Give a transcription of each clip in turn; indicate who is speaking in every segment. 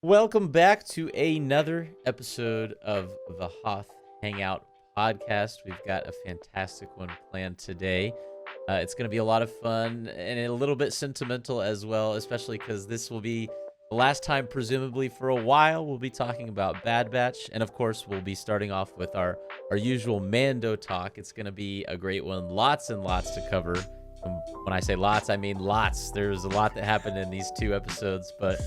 Speaker 1: Welcome back to another episode of the Hoth Hangout podcast. We've got a fantastic one planned today. It's going to be a lot of fun and a little bit sentimental as well, especially because this will be the last time, presumably for a while, we'll be talking about Bad Batch. And of course, we'll be starting off with our usual Mando talk. It's going to be a great one. Lots and lots to cover. When I say lots, I mean lots. There's a lot that happened in these two episodes, but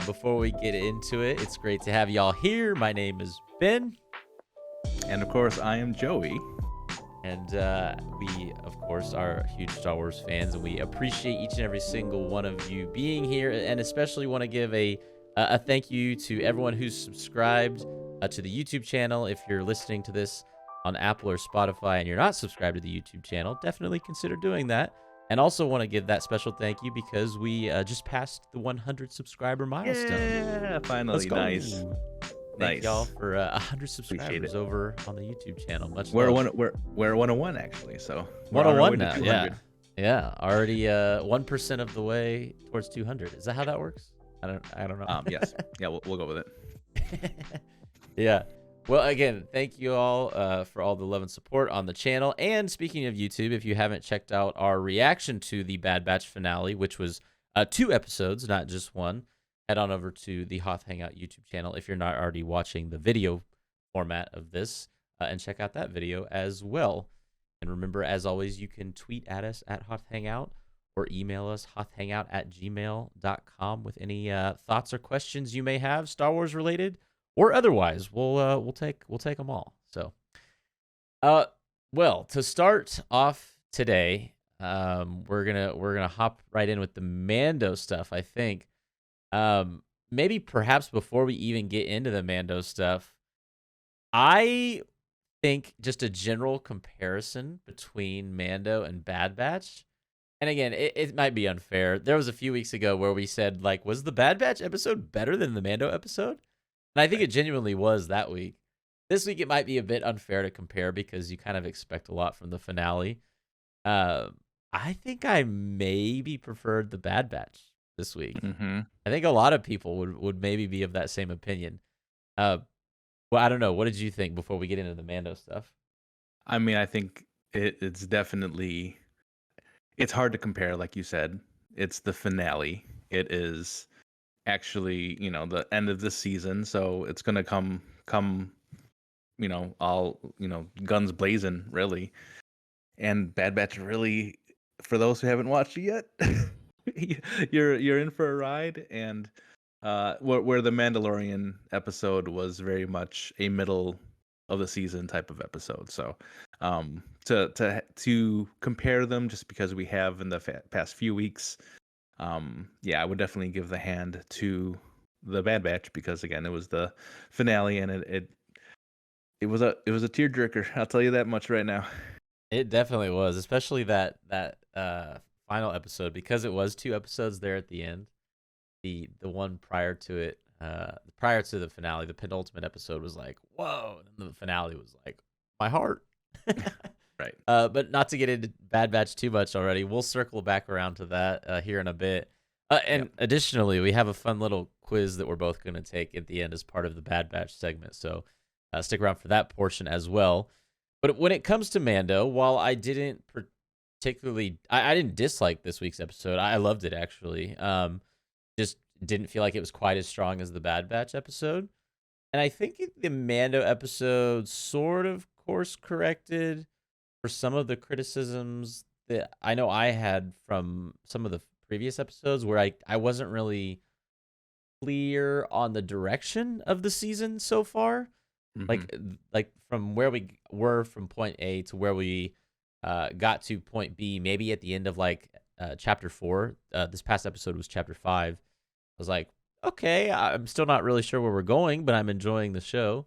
Speaker 1: before we get into it, it's great to have y'all here. My name is Ben.
Speaker 2: And of course, I am Joey.
Speaker 1: And we, of course, are huge Star Wars fans, and we appreciate each and every single one of you being here, and especially want to give a thank you to everyone who's subscribed to the YouTube channel. If you're listening to this on Apple or Spotify and you're not subscribed to the YouTube channel, definitely consider doing that. And also want to give that special thank you because we just passed the 100 subscriber milestone.
Speaker 2: Yeah, finally. Nice.
Speaker 1: Thank y'all for 100 subscribers over on the YouTube channel. Much
Speaker 2: we're
Speaker 1: love.
Speaker 2: we're 101 actually, so
Speaker 1: 101 now. Yeah. Already 1% of the way towards 200. Is that how that works? I don't know.
Speaker 2: Yes. Yeah, we'll go with it.
Speaker 1: Yeah. Well, again, thank you all for all the love and support on the channel. And speaking of YouTube, if you haven't checked out our reaction to the Bad Batch finale, which was 2 episodes, not just one, head on over to the Hoth Hangout YouTube channel if you're not already watching the video format of this, and check out that video as well. And remember, as always, you can tweet at us at Hoth Hangout or email us hothhangout@gmail.com with any thoughts or questions you may have, Star Wars related or otherwise. We'll take them all. So, well, to start off today, we're gonna hop right in with the Mando stuff. I think, maybe perhaps before we even get into the Mando stuff, I think just a general comparison between Mando and Bad Batch. And again, it might be unfair. There was a few weeks ago where we said, like, was the Bad Batch episode better than the Mando episode? And I think it genuinely was that week. This week, it might be a bit unfair to compare because you kind of expect a lot from the finale. I think I maybe preferred the Bad Batch this week.
Speaker 2: Mm-hmm.
Speaker 1: I think a lot of people would maybe be of that same opinion. Well, I don't know. What did you think before we get into the Mando stuff?
Speaker 2: I mean, I think it's definitely, it's hard to compare, like you said. It's the finale. It is actually, the end of the season, so it's gonna come, all, guns blazing, really. And Bad Batch really, for those who haven't watched it yet, you're in for a ride. And where the Mandalorian episode was very much a middle of the season type of episode. So to compare them, just because we have in the past few weeks, I would definitely give the hand to the Bad Batch, because again, it was the finale, and it was a tearjerker. I'll tell you that much right now.
Speaker 1: It definitely was, especially that final episode, because it was 2 episodes there at the end. The one prior to it, prior to the finale, the penultimate episode was like, whoa, and the finale was like, my heart.
Speaker 2: Right.
Speaker 1: But not to get into Bad Batch too much already, we'll circle back around to that here in a bit. And additionally, we have a fun little quiz that we're both going to take at the end as part of the Bad Batch segment. So stick around for that portion as well. But when it comes to Mando, while I didn't particularly, I didn't dislike this week's episode. I loved it, actually. Just didn't feel like it was quite as strong as the Bad Batch episode. And I think the Mando episode sort of course corrected for some of the criticisms that I know I had from some of the previous episodes, where I wasn't really clear on the direction of the season so far.
Speaker 2: Mm-hmm.
Speaker 1: Like from where we were from point A to where we got to point B, maybe at the end of chapter 4. This past episode was chapter 5. I was like, okay, I'm still not really sure where we're going, but I'm enjoying the show.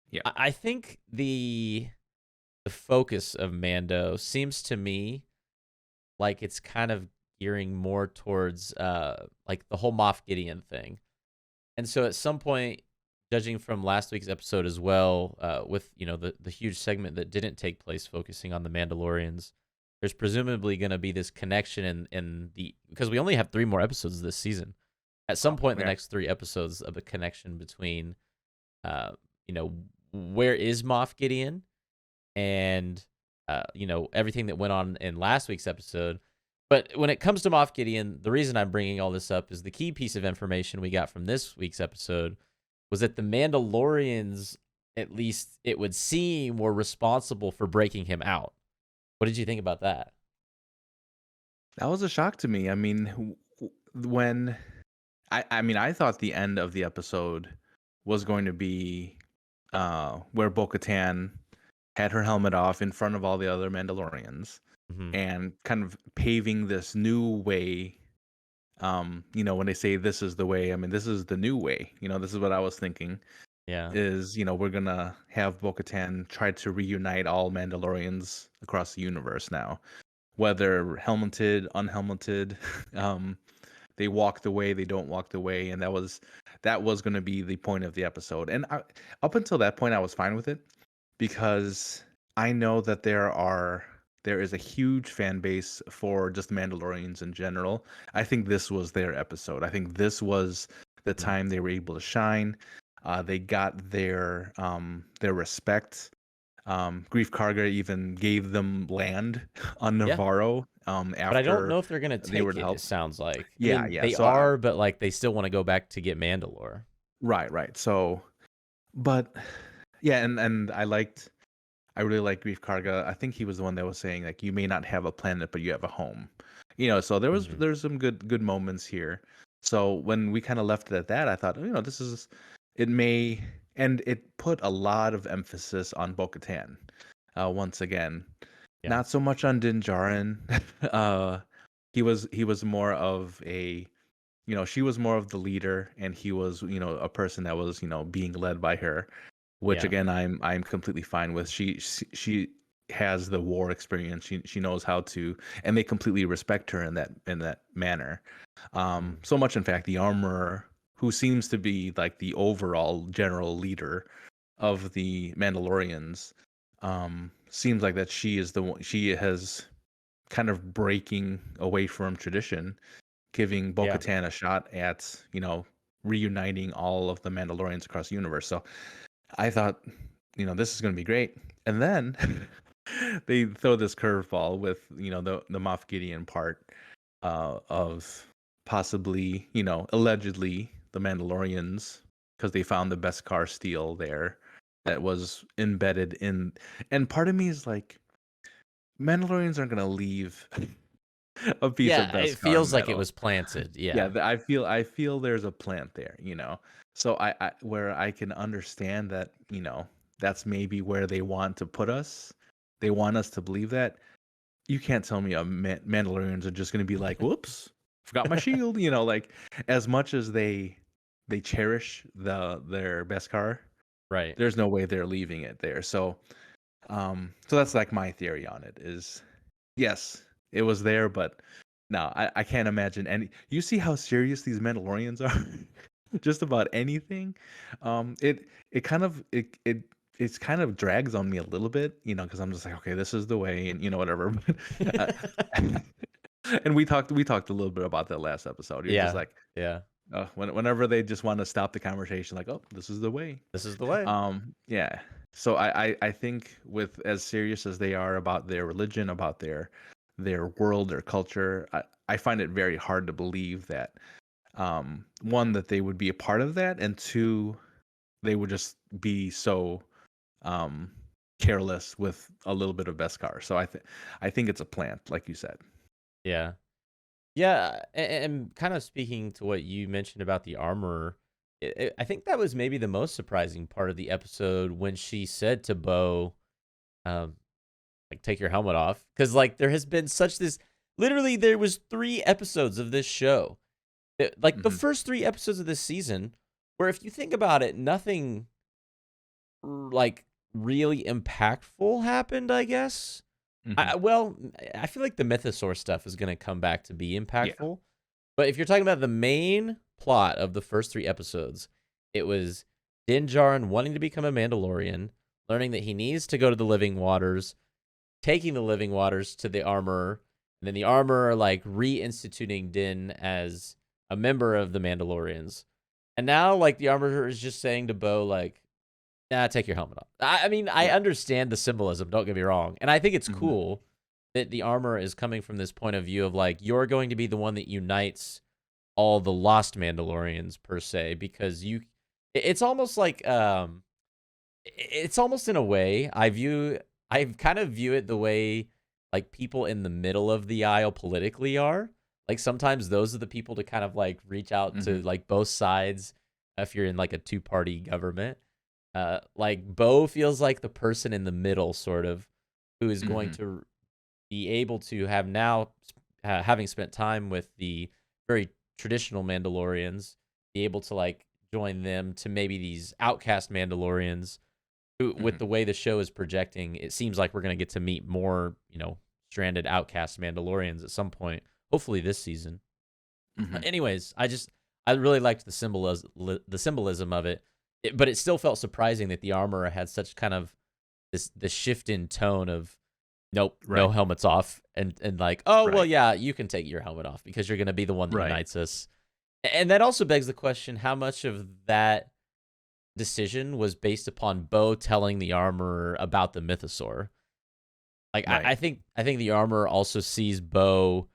Speaker 2: Yeah.
Speaker 1: I think the focus of Mando seems to me like it's kind of gearing more towards like the whole Moff Gideon thing. And so at some point, judging from last week's episode as well, with the huge segment that didn't take place focusing on the Mandalorians, there's presumably going to be this connection in the, because we only have 3 more episodes this season. at some point in the
Speaker 2: Yeah.
Speaker 1: next 3 episodes of a connection between, uh, you know, where is Moff Gideon and, everything that went on in last week's episode. But when it comes to Moff Gideon, the reason I'm bringing all this up is the key piece of information we got from this week's episode was that the Mandalorians, at least it would seem, were responsible for breaking him out. What did you think about that?
Speaker 2: That was a shock to me. I mean, when I mean, I thought the end of the episode was going to be where Bo-Katan had her helmet off in front of all the other Mandalorians
Speaker 1: Hmm.
Speaker 2: and kind of paving this new way. When they say this is the way, I mean, this is the new way. This is what I was thinking
Speaker 1: Yeah.
Speaker 2: is, we're gonna have Bo-Katan try to reunite all Mandalorians across the universe now, whether helmeted, unhelmeted. um, they walk the way, they don't walk the way, and that was going to be the point of the episode. And up until that point, I was fine with it because I know that there is a huge fan base for just Mandalorians in general. I think this was their episode. I think this was the
Speaker 1: Mhm.
Speaker 2: time they were able to shine. They got their respect. Grief Karga even gave them land on
Speaker 1: Yeah.
Speaker 2: Navarro
Speaker 1: But I don't
Speaker 2: after
Speaker 1: know if they're gonna
Speaker 2: they were
Speaker 1: take
Speaker 2: to
Speaker 1: it, it
Speaker 2: help.
Speaker 1: sounds like. I
Speaker 2: Yeah,
Speaker 1: mean,
Speaker 2: yeah.
Speaker 1: they
Speaker 2: So
Speaker 1: are, but, like, they still wanna go back to get Mandalore.
Speaker 2: right, right. So, but yeah, and I really like Grief Karga. I think he was the one that was saying like you may not have a planet, but you have a home. So
Speaker 1: Mhm.
Speaker 2: there's some good moments here. So when we kind of left it at that, I thought, this is it may and it put a lot of emphasis on Bo-Katan. Once again,
Speaker 1: Yeah.
Speaker 2: not so much on Din Djarin. uh, he was more of a she was more of the leader, and he was a person that was being led by her, which
Speaker 1: Yeah.
Speaker 2: again I'm completely fine with. She has the war experience. She knows how to, and they completely respect her in that manner.
Speaker 1: Mhm.
Speaker 2: So much, in fact, the armorer, who seems to be like the overall general leader of the Mandalorians, seems like that she is the one. She has kind of breaking away from tradition, giving
Speaker 1: Yeah.
Speaker 2: Bo-Katan a shot at reuniting all of the Mandalorians across the universe. So I thought, this is going to be great. And then they throw this curveball with the Moff Gideon part of possibly allegedly the Mandalorians, because they found the Beskar steel there that was embedded in. And part of me is like, Mandalorians aren't going to leave a piece of
Speaker 1: Yeah, it
Speaker 2: Beskar
Speaker 1: feels like it
Speaker 2: metal.
Speaker 1: was planted,
Speaker 2: Yeah,
Speaker 1: yeah.
Speaker 2: I feel there's a plant there. So I where I can understand that, that's maybe where they want to put us. They want us to believe that. You can't tell me Mandalorians are just going to be like, "Whoops, forgot my shield." Like, as much as they cherish their Beskar,
Speaker 1: Right.
Speaker 2: there's no way they're leaving it there. So that's like my theory on it is, yes, it was there, but no, I can't imagine any. You see how serious these Mandalorians are? Just about anything. It kind of it's kind of drags on me a little bit, because I'm just like, okay, this is the way, and whatever. But, and we talked a little bit about that last episode. You're just
Speaker 1: Yeah,
Speaker 2: like,
Speaker 1: yeah.
Speaker 2: whenever they just want to stop the conversation, like, oh, this is the way.
Speaker 1: This is the way.
Speaker 2: Yeah. So I think, with as serious as they are about their religion, about their world, their culture, I find it very hard to believe that, one, that they would be a part of that, and two, they would just be so um careless with a little bit of Beskar. So I think it's a plant, like you said.
Speaker 1: Yeah. Yeah, and kind of speaking to what you mentioned about the armorer, I think that was maybe the most surprising part of the episode when she said to Bo, um, like, "Take your helmet off," because like there has been such this. Literally, there was 3 episodes of this show, like the
Speaker 2: Hmm.
Speaker 1: first 3 episodes of this season, where if you think about it, nothing like really impactful happened. I guess.
Speaker 2: Hmm.
Speaker 1: Well, I feel like the Mythosaur stuff is going to come back to be
Speaker 2: Yeah.
Speaker 1: impactful. But if you're talking about the main plot of the first 3 episodes, it was Din Djarin wanting to become a Mandalorian, learning that he needs to go to the Living Waters, taking the Living Waters to the Armorer, and then the Armorer like reinstituting Din as a member of the Mandalorians. And now, like, the armorer is just saying to Bo, like, nah, take your helmet off. I mean, I
Speaker 2: Yeah.
Speaker 1: understand the symbolism, don't get me wrong. And I think it's
Speaker 2: Mhm.
Speaker 1: cool that the armorer is coming from this point of view of, like, you're going to be the one that unites all the lost Mandalorians, per se, because it's almost like, it's almost in a way, I kind of view it the way, like, people in the middle of the aisle politically are. Like, sometimes those are the people to kind of, like, reach out to,
Speaker 2: Mhm.
Speaker 1: like, both sides if you're in, like, a two-party government. Like, Bo feels like the person in the middle, sort of, who is going
Speaker 2: Mhm.
Speaker 1: to be able to have now, having spent time with the very traditional Mandalorians, be able to, like, join them to maybe these outcast Mandalorians who, with
Speaker 2: Mhm.
Speaker 1: the way the show is projecting, it seems like we're going to get to meet more, stranded outcast Mandalorians at some point, hopefully this season.
Speaker 2: Mhm.
Speaker 1: Anyways, I really liked the symbolism of it, but it still felt surprising that the armorer had such kind of this shift in tone of nope, no
Speaker 2: Right.
Speaker 1: helmets off, and like, oh well,
Speaker 2: Right.
Speaker 1: yeah, you can take your helmet off because you're going to be the one that
Speaker 2: Right.
Speaker 1: unites us. And that also begs the question: how much of that decision was based upon Bo telling the armorer about the mythosaur? Like,
Speaker 2: Right.
Speaker 1: I think the armorer also sees Bo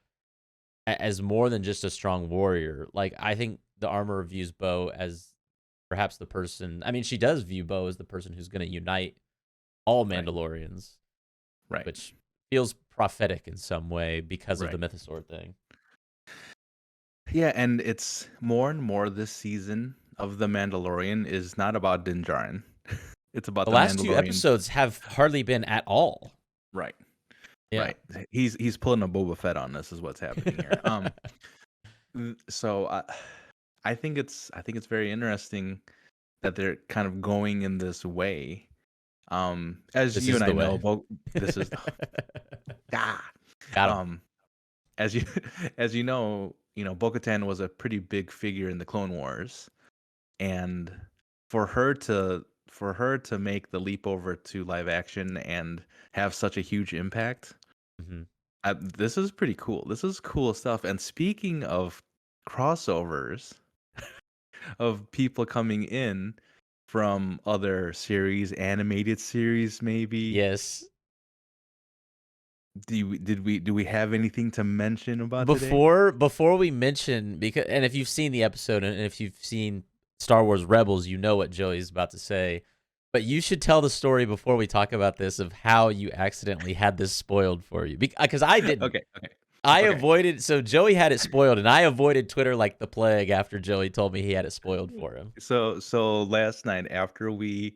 Speaker 1: as more than just a strong warrior. Like, I think the armorer views Bo as perhaps the person. I mean, she does view Bo as the person who's going to unite all
Speaker 2: Right.
Speaker 1: Mandalorians,
Speaker 2: Right.
Speaker 1: which feels prophetic in some way because of the
Speaker 2: Right.
Speaker 1: mythosaur thing.
Speaker 2: Yeah, and it's more and more this season of The Mandalorian is not about Din Djarin. It's about
Speaker 1: The
Speaker 2: the
Speaker 1: last two
Speaker 2: Mandalorian.
Speaker 1: episodes have hardly been at all.
Speaker 2: Right.
Speaker 1: Yeah.
Speaker 2: Right. He's pulling a Boba Fett on this is what's happening here. So I think it's very interesting that they're kind of going in this way. As
Speaker 1: This
Speaker 2: you
Speaker 1: is
Speaker 2: and I
Speaker 1: the
Speaker 2: know,
Speaker 1: way.
Speaker 2: this is ah,
Speaker 1: Got him.
Speaker 2: um, as you as Bo-Katan was a pretty big figure in the Clone Wars, and for her to make the leap over to live action and have such a huge impact,
Speaker 1: Mhm.
Speaker 2: this is pretty cool. This is cool stuff. And speaking of crossovers of people coming in from other series, animated series, maybe.
Speaker 1: Yes.
Speaker 2: Do we have anything to mention about today?
Speaker 1: Before we mention, because and if you've seen the episode and if you've seen Star Wars Rebels, you know what Joey's about to say. But you should tell the story before we talk about this of how you accidentally had this spoiled for you. Because I didn't.
Speaker 2: Okay, okay,
Speaker 1: I
Speaker 2: okay.
Speaker 1: avoided, so Joey had it spoiled, and I avoided Twitter like the plague after Joey told me he had it spoiled for him.
Speaker 2: So last night after we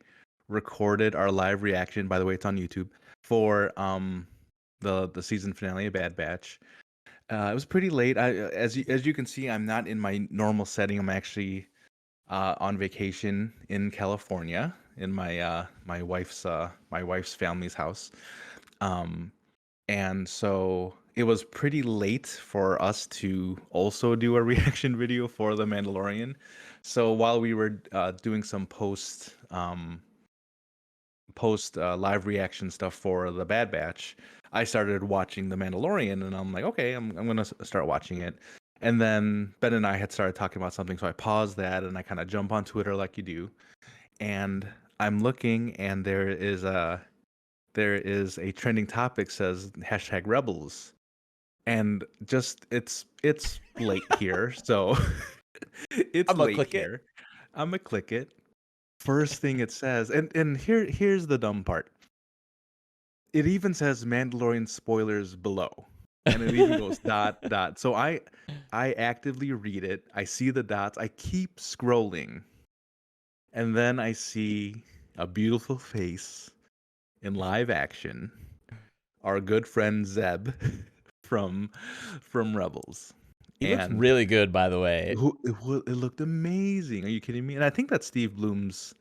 Speaker 2: recorded our live reaction, by the way, it's on YouTube for the season finale of Bad Batch. It was pretty late. As you can see, I'm not in my normal setting. I'm actually on vacation in California in my wife's family's house. Um, and so it was pretty late for us to also do a reaction video for The Mandalorian. So while we were doing some post live reaction stuff for the Bad Batch, I started watching The Mandalorian, and I'm like, okay, I'm gonna start watching it. And then Ben and I had started talking about something, so I paused that and I kind of jump on Twitter like you do, and I'm looking, and there is a trending topic says hashtag rebels, and just it's late here, so it's
Speaker 1: I'm gonna
Speaker 2: late
Speaker 1: click it.
Speaker 2: here. I'm gonna click it. First thing it says, and here's the dumb part. It even says Mandalorian spoilers below, and it even goes dot dot. So I actively read it. I see the dots. I keep scrolling, and then I see a beautiful face in live action. Our good friend Zeb from from Rebels,
Speaker 1: He looks
Speaker 2: and
Speaker 1: really good, by the way.
Speaker 2: it looked amazing. Are you kidding me? And I think that's Steve Bloom's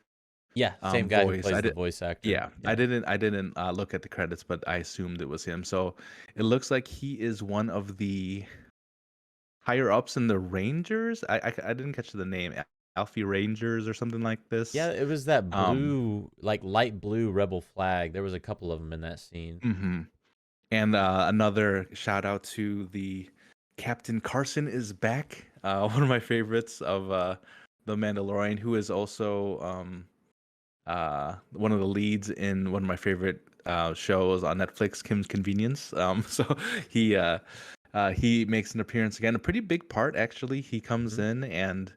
Speaker 1: Yeah, same guy who
Speaker 2: voice.
Speaker 1: plays the voice actor.
Speaker 2: Yeah, I
Speaker 1: Yeah.
Speaker 2: didn't I didn't look at the credits, but I assumed it was him. So it looks like he is one of the higher ups in the Rangers. I didn't catch the name. Alfie Rangers or something like
Speaker 1: Yeah,
Speaker 2: this.
Speaker 1: it was that
Speaker 2: Um,
Speaker 1: blue, like light blue rebel flag. There was a couple of them in that scene.
Speaker 2: mhm. And another shout out to the Captain Carson is back one of my favorites of the Mandalorian, who is also one of the leads in one of my favorite shows on Netflix, Kim's Convenience. So he he makes an appearance again, a pretty big part actually. He comes
Speaker 1: Mhm.
Speaker 2: in and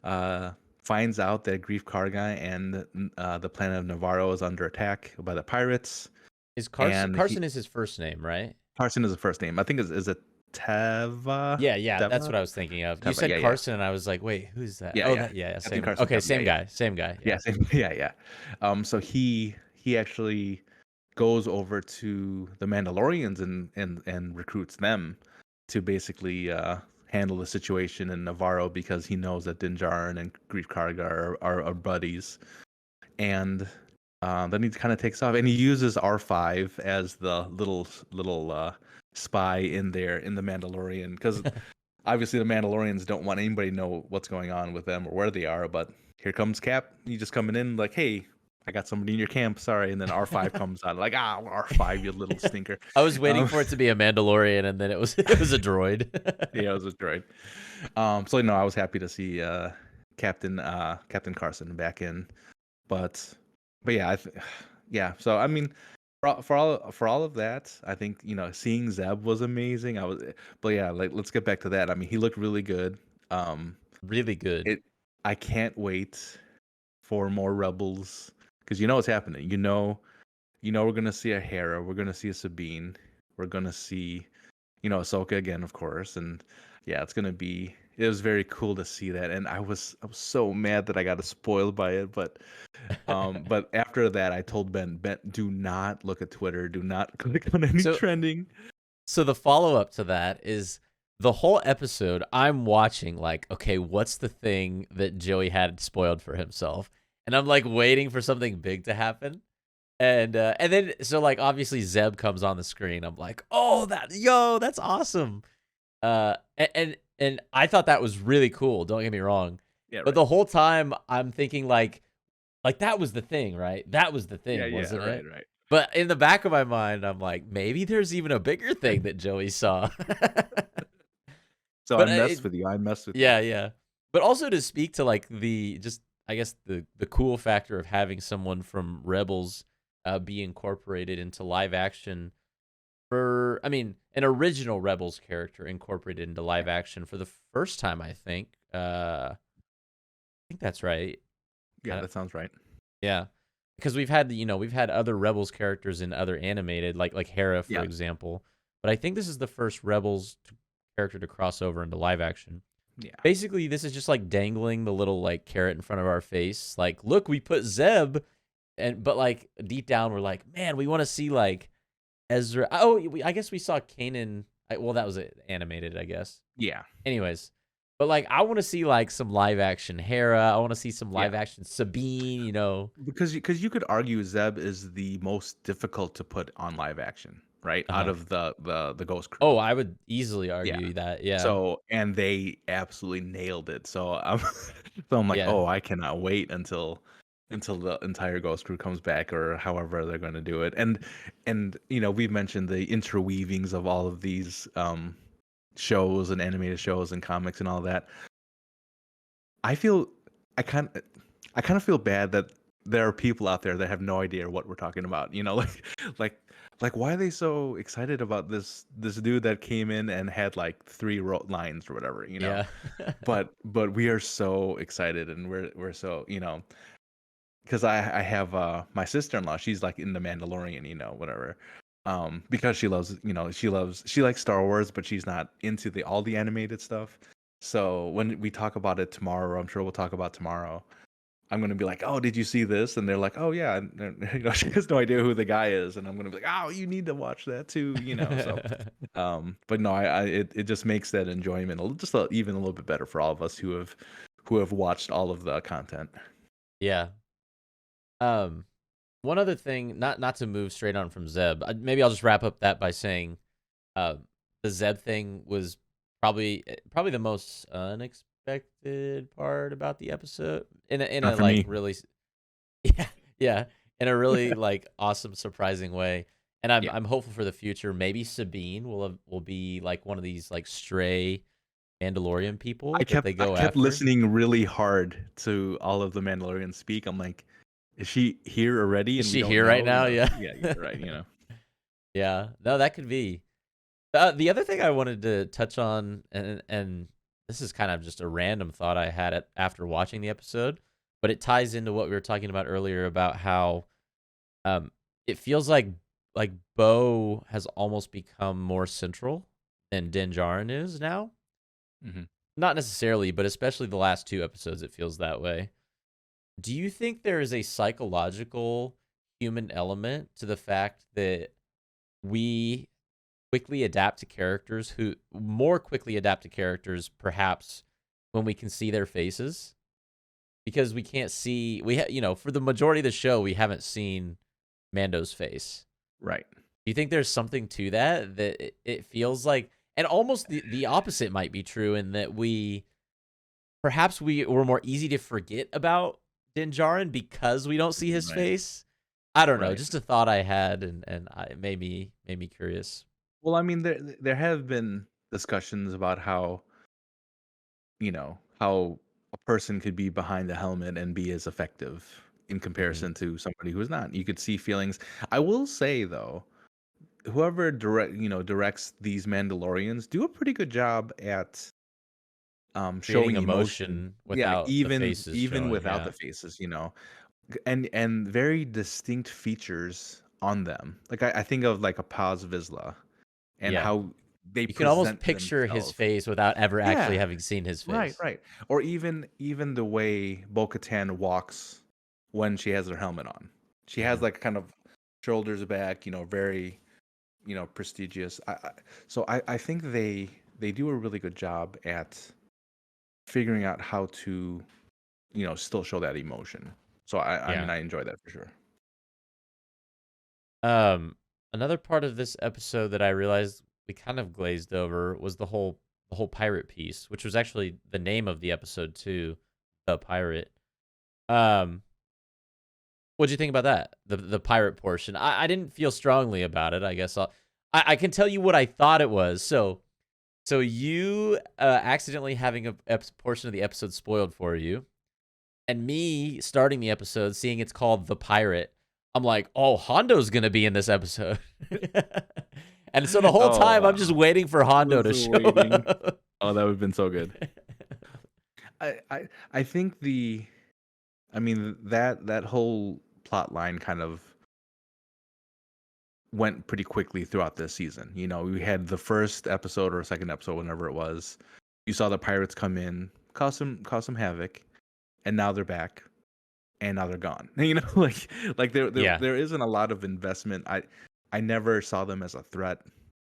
Speaker 2: uh, finds out that Grief Karga and the planet of Navarro is under attack by the pirates,
Speaker 1: Is Carson
Speaker 2: and he
Speaker 1: Carson is his first name, right?
Speaker 2: Carson is the first name. I think is it Teva?
Speaker 1: Yeah, yeah, that's
Speaker 2: Teva?
Speaker 1: what I was thinking of. You
Speaker 2: Teva?
Speaker 1: said
Speaker 2: Yeah, yeah,
Speaker 1: Carson, and I was like, wait, who's that?
Speaker 2: yeah,
Speaker 1: Oh,
Speaker 2: yeah.
Speaker 1: that yeah,
Speaker 2: Captain
Speaker 1: same.
Speaker 2: Carson
Speaker 1: Okay,
Speaker 2: Teva. Yeah,
Speaker 1: same
Speaker 2: yeah,
Speaker 1: guy, same guy.
Speaker 2: yeah,
Speaker 1: Yeah.
Speaker 2: same, yeah, yeah. So he actually goes over to the Mandalorians and recruits them to basically handle the situation in Navarro because he knows that Din Djarin and Greef Karga are buddies, and then he kind of takes off and he uses R5 as the little spy in there in the Mandalorian because obviously the Mandalorians don't want anybody to know what's going on with them or where they are, but here comes Cap. He's just coming in like, hey, I got somebody in your camp. Sorry. And then R5 comes out like, R5, you little stinker.
Speaker 1: I was waiting
Speaker 2: Um,
Speaker 1: for it to be a Mandalorian, and then it was it was a droid.
Speaker 2: yeah, it was a droid. So no, I was happy to see Captain Carson back in, but yeah, yeah. So I mean, for all of that, I think seeing Zeb was amazing. But yeah, like let's get back to that. I mean, he looked really good. Um,
Speaker 1: Really good.
Speaker 2: it I can't wait for more Rebels because you know what's happening. We're gonna see a Hera, we're gonna see a Sabine, we're gonna see Ahsoka again, of course, and yeah, it's gonna be. It was very cool to see that, and I was so mad that I got spoiled by it, but after that, I told Ben, do not look at Twitter, do not click on any
Speaker 1: So
Speaker 2: trending.
Speaker 1: so the follow-up to that is the whole episode I'm watching like, okay, what's the thing that Joey had spoiled for himself? And I'm like waiting for something big to happen. And then so like obviously Zeb comes on the screen. I'm like, "Oh, that's awesome." And I thought that was really cool, don't get me wrong.
Speaker 2: Yeah,
Speaker 1: But
Speaker 2: right.
Speaker 1: the whole time I'm thinking like that was the thing, right? That was the
Speaker 2: Yeah,
Speaker 1: thing,
Speaker 2: yeah,
Speaker 1: wasn't
Speaker 2: right,
Speaker 1: it?
Speaker 2: right.
Speaker 1: But in the back of my mind, I'm like, maybe there's even a bigger thing that Joey saw.
Speaker 2: So I
Speaker 1: But
Speaker 2: messed with you. I messed with you.
Speaker 1: yeah, yeah. But also to speak to like the just I guess the cool factor of having someone from Rebels be incorporated into live action for I mean an original Rebels character incorporated into
Speaker 2: Yeah,
Speaker 1: live action for the first time I think that's right.
Speaker 2: yeah,
Speaker 1: I,
Speaker 2: that sounds right.
Speaker 1: yeah. Because we've had other Rebels characters in other animated like Hera for
Speaker 2: Yeah,
Speaker 1: example, but I think this is the first character to cross over into live action.
Speaker 2: yeah.
Speaker 1: Basically, this is just like dangling the little like carrot in front of our face. Like, look, we put Zeb, but like deep down, we're like, man, we want to see like Ezra. Oh, I guess we saw Kanan. Well, that was animated, I guess.
Speaker 2: Yeah,
Speaker 1: Anyways, but like, I want to see like some live action Hera. I want to see some live
Speaker 2: yeah.
Speaker 1: action Sabine. You know.
Speaker 2: Because you could argue Zeb is the most difficult to put on live action, right?
Speaker 1: Uh
Speaker 2: Out
Speaker 1: huh.
Speaker 2: of the Ghost Crew.
Speaker 1: Oh, I would easily
Speaker 2: Yeah.
Speaker 1: argue that. Yeah.
Speaker 2: So and they absolutely nailed it. So I'm so I'm like,
Speaker 1: Yeah.
Speaker 2: oh, I cannot wait until the entire Ghost Crew comes back or however they're going to do it. And we've mentioned the interweavings of all of these shows and animated shows and comics and all that. I feel I kind I kind of feel bad that there are people out there that have no idea what we're talking about. Like like why are they so excited about this dude that came in and had like three lines or whatever,
Speaker 1: Yeah.
Speaker 2: But we are so excited and we're so, because I have my sister-in-law, she's like in the Mandalorian, whatever. Because she likes Star Wars, but she's not into the all the animated stuff. So when we talk about it tomorrow, I'm sure we'll talk about tomorrow. I'm gonna be like, "Oh, did you see this?" And they're like, "Oh yeah," and she has no idea who the guy is, and I'm gonna be like, "Oh, you need to watch that too," So, but no, it just makes that enjoyment even a little bit better for all of us who have watched all of the content.
Speaker 1: Yeah. Um, One other thing, not to move straight on from Zeb. Maybe I'll just wrap up that by saying, uh, the Zeb thing was probably the most unexpected part about the episode in
Speaker 2: Not
Speaker 1: a
Speaker 2: for
Speaker 1: like
Speaker 2: me.
Speaker 1: really yeah yeah in a really like awesome surprising way. And I'm
Speaker 2: Yeah,
Speaker 1: I'm hopeful for the future. Maybe Sabine will be like one of these like stray. Mandalorian people
Speaker 2: I
Speaker 1: that
Speaker 2: kept
Speaker 1: they
Speaker 2: I
Speaker 1: go
Speaker 2: kept
Speaker 1: after.
Speaker 2: listening really hard to all of the Mandalorians speak. I'm like, is she here already
Speaker 1: Is
Speaker 2: and we
Speaker 1: she
Speaker 2: don't
Speaker 1: here right
Speaker 2: know?
Speaker 1: now? Yeah.
Speaker 2: Yeah, you're right.
Speaker 1: Yeah. No, that could be. The other thing I wanted to touch on, and this is kind of just a random thought I had after watching the episode, but it ties into what we were talking about earlier about how um it feels like Bo has almost become more central than Din Djarin is now.
Speaker 2: hmm
Speaker 1: Not necessarily, but especially the last two episodes, it feels that way. Do you think there is a psychological human element to the fact that we quickly adapt to characters who more quickly adapt to characters perhaps when we can see their faces because we can't see for the majority of the show we haven't seen Mando's face.
Speaker 2: Right.
Speaker 1: Do you think there's something to that it feels like, and almost the opposite might be true in that we were more easy to forget about Din Djarin because we don't see his
Speaker 2: Right.
Speaker 1: face? I don't know,
Speaker 2: Right.
Speaker 1: just a thought I had, and it made me curious.
Speaker 2: Well, I mean, there have been discussions about how a person could be behind the helmet and be as effective in
Speaker 1: Mhm.
Speaker 2: comparison to somebody who's not. You could see feelings. I will say though, whoever directs these Mandalorians do a pretty good job at
Speaker 1: Creating
Speaker 2: showing emotion.
Speaker 1: emotion
Speaker 2: Yeah,
Speaker 1: without the faces
Speaker 2: even
Speaker 1: showing,
Speaker 2: without the
Speaker 1: yeah.
Speaker 2: faces. And very distinct features on them. Like I think of like a Paz Vizsla and
Speaker 1: Yeah.
Speaker 2: how they
Speaker 1: You can almost
Speaker 2: present
Speaker 1: picture his
Speaker 2: themselves.
Speaker 1: face without ever actually
Speaker 2: Yeah,
Speaker 1: having seen his
Speaker 2: right,
Speaker 1: face.
Speaker 2: right. Or even the way Bo-Katan walks when she has her helmet on. She has
Speaker 1: Mhm.
Speaker 2: like kind of shoulders back, very, prestigious. So I think they do a really good job at figuring out how to, still show that emotion. So I mean
Speaker 1: Yeah.
Speaker 2: I enjoy that for sure.
Speaker 1: Um, Another part of this episode that I realized we kind of glazed over was the whole pirate piece, which was actually the name of the episode too, The Pirate. Um, what'd you think about that? The pirate portion. I didn't feel strongly about it. I guess I can tell you what I thought it was. So you accidentally having a portion of the episode spoiled for you, and me starting the episode seeing it's called The Pirate. I'm like, oh, Hondo's gonna be in this episode. And so the whole
Speaker 2: Oh
Speaker 1: time I'm just
Speaker 2: wow.
Speaker 1: waiting for
Speaker 2: I
Speaker 1: Hondo
Speaker 2: was
Speaker 1: to show
Speaker 2: waiting.
Speaker 1: up.
Speaker 2: Oh, that would have been so good. I think I mean that whole plot line kind of went pretty quickly throughout this season. We had the first episode or second episode, whenever it was. You saw the pirates come in, cause some havoc, and now they're back, and now they're gone. Like there
Speaker 1: Yeah,
Speaker 2: there isn't a lot of investment. I never saw them as a threat.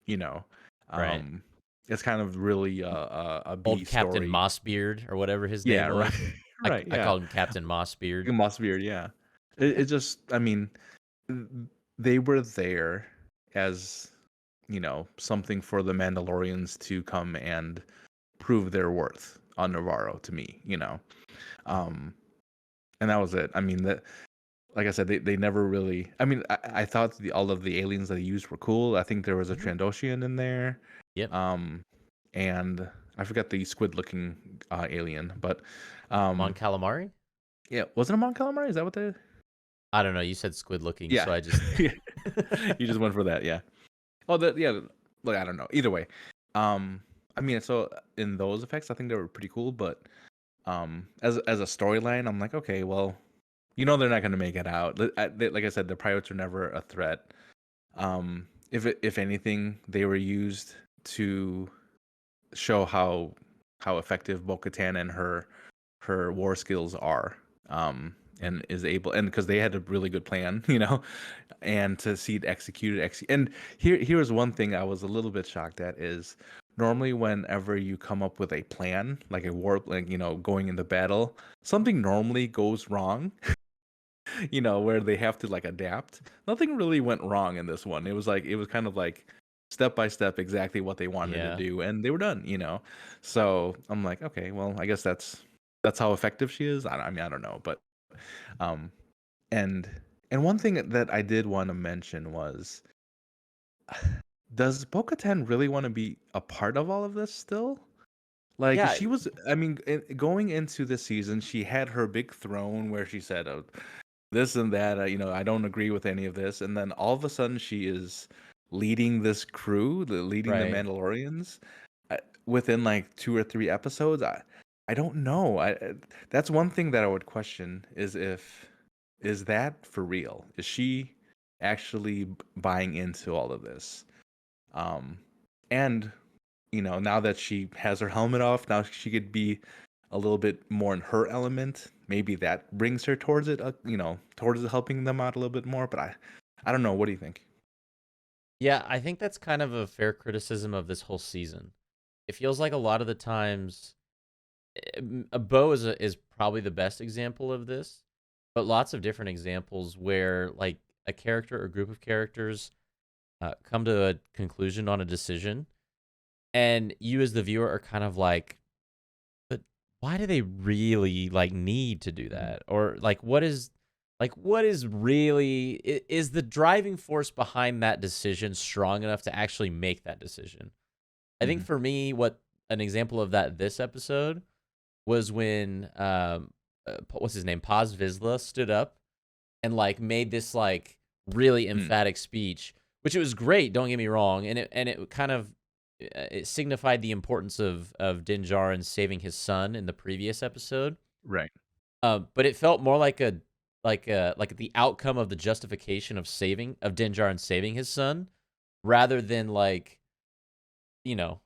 Speaker 2: You know,
Speaker 1: right.
Speaker 2: um, it's kind of really a B
Speaker 1: Old Captain
Speaker 2: story.
Speaker 1: Mossbeard or whatever his
Speaker 2: Yeah,
Speaker 1: name
Speaker 2: right,
Speaker 1: was. I
Speaker 2: right,
Speaker 1: I
Speaker 2: yeah.
Speaker 1: called him Captain Mossbeard.
Speaker 2: Mossbeard, yeah. It just, I mean, th- they were there as something for the Mandalorians to come and prove their worth on Navarro to me. Um, and that was it. I mean, that, like I said, they never really. I mean, I thought all of the aliens that they used were cool. I think there was a
Speaker 1: Mhm.
Speaker 2: Trandoshan in there,
Speaker 1: Yep.
Speaker 2: um, and I forgot the squid-looking alien, but
Speaker 1: Mon
Speaker 2: um,
Speaker 1: Calamari?
Speaker 2: yeah, wasn't it Mon Calamari? Is that what they?
Speaker 1: I don't know. You said squid looking,
Speaker 2: Yeah,
Speaker 1: so I just
Speaker 2: you just went for that, yeah. Oh, yeah. Like I don't know. Either way, I mean, so in those effects, I think they were pretty cool. But as a storyline, I'm like, okay, well, they're not gonna make it out. Like I said, the pirates are never a threat. If anything, they were used to show how effective Bo-Katan and her war skills are. And is able, and because they had a really good plan, and to see it executed. And here's one thing I was a little bit shocked at is normally whenever you come up with a plan, like a war, like going into battle, something normally goes wrong, where they have to like adapt. Nothing really went wrong in this one. It was kind of like step by step exactly what they wanted to
Speaker 1: yeah.
Speaker 2: do, and they were done. So I'm like, okay, well, I guess that's how effective she is. I mean, I don't know, but um, and and one thing that I did want to mention was, does Bo-Katan really want to be a part of all of this still? Like
Speaker 1: Yeah,
Speaker 2: she was, I mean, going into this season, she had her big throne where she said, "Oh, this and that. I don't agree with any of this." And then all of a sudden, she is leading this crew, leading the
Speaker 1: right.
Speaker 2: Mandalorians, uh, within like 2 or 3 episodes. I don't know. That's one thing that I would question is that for real? Is she actually buying into all of this? Um, and now that she has her helmet off, now she could be a little bit more in her element. Maybe that brings her towards it, towards helping them out a little bit more. But I don't know. What do you think?
Speaker 1: Yeah, I think that's kind of a fair criticism of this whole season. It feels like a lot of the times, a Bo is probably the best example of this, but lots of different examples where like a character or group of characters come to a conclusion on a decision, and you as the viewer are kind of like, but why do they really like need to do
Speaker 2: Mhm.
Speaker 1: that? Or what is really is the driving force behind that decision strong enough to actually make that decision? I think
Speaker 2: Mhm.
Speaker 1: for me, what an example of that this episode was when what's his name, Paz Vizsla stood up and like made this like really
Speaker 2: Mm.
Speaker 1: emphatic speech, which it was great. Don't get me wrong, and it kind of it signified the importance of Din Djarin saving his son in the previous episode.
Speaker 2: Right.
Speaker 1: But it felt more like like the outcome of the justification of Din Djarin saving his son, rather than like you know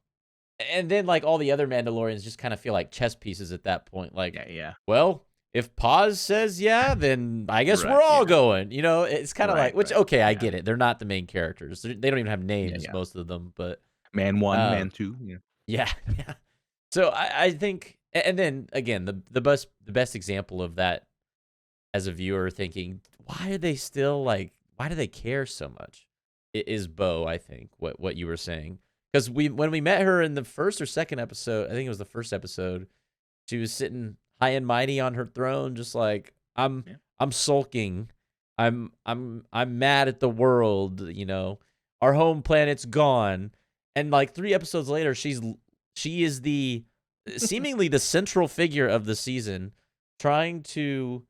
Speaker 1: and then like all the other Mandalorians just kind of feel like chess pieces at that point. Like,
Speaker 2: Yeah. Yeah.
Speaker 1: well, if Paz says yeah, then I guess we're
Speaker 2: Right.
Speaker 1: all
Speaker 2: Yeah.
Speaker 1: going. It's kind of like,
Speaker 2: Right.
Speaker 1: which
Speaker 2: Right.
Speaker 1: okay, I
Speaker 2: Yeah.
Speaker 1: get it. They're not the main characters. They don't even have
Speaker 2: Yeah.
Speaker 1: names,
Speaker 2: Yeah.
Speaker 1: most of them. But
Speaker 2: Man one,
Speaker 1: uh,
Speaker 2: man two. Yeah.
Speaker 1: yeah, yeah. So I think, and then again, the best example of that as a viewer thinking, why are they still like, why do they care so much? It is Bo, I think, what you were saying. Because when we met her in the first or second episode, I think it was the first episode, she was sitting high and mighty on her throne, just like
Speaker 2: Yeah.
Speaker 1: I'm sulking. I'm mad at the world, Our home planet's gone. And like 3 episodes later, she is the seemingly the central figure of the season, trying to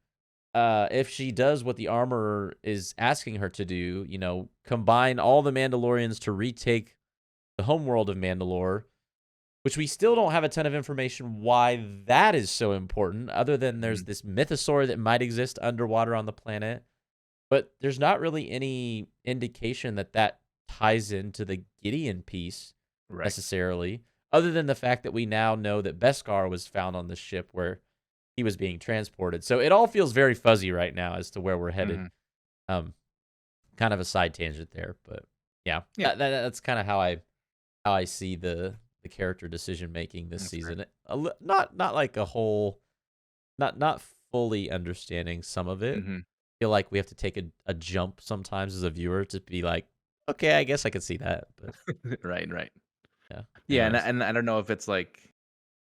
Speaker 1: if she does what the armorer is asking her to do, combine all the Mandalorians to retake the homeworld of Mandalore, which we still don't have a ton of information why that is so important, other than there's
Speaker 2: Mhm.
Speaker 1: this mythosaur that might exist underwater on the planet. But there's not really any indication that that ties into the Gideon piece
Speaker 2: Right.
Speaker 1: necessarily, other than the fact that we now know that Beskar was found on the ship where he was being transported. So it all feels very fuzzy right now as to where we're headed.
Speaker 2: Mhm.
Speaker 1: Um, kind of a side tangent there, but yeah,
Speaker 2: Yeah.
Speaker 1: that's kind of how I see the character decision making this
Speaker 2: That's fair.
Speaker 1: season. Not like a whole, not fully understanding some of it.
Speaker 2: Mhm.
Speaker 1: Feel like we have to take a jump sometimes as a viewer to be like, okay, I guess I could see that, but
Speaker 2: Right. Right.
Speaker 1: yeah.
Speaker 2: Yeah. And
Speaker 1: Anyways,
Speaker 2: and I don't know if it's like,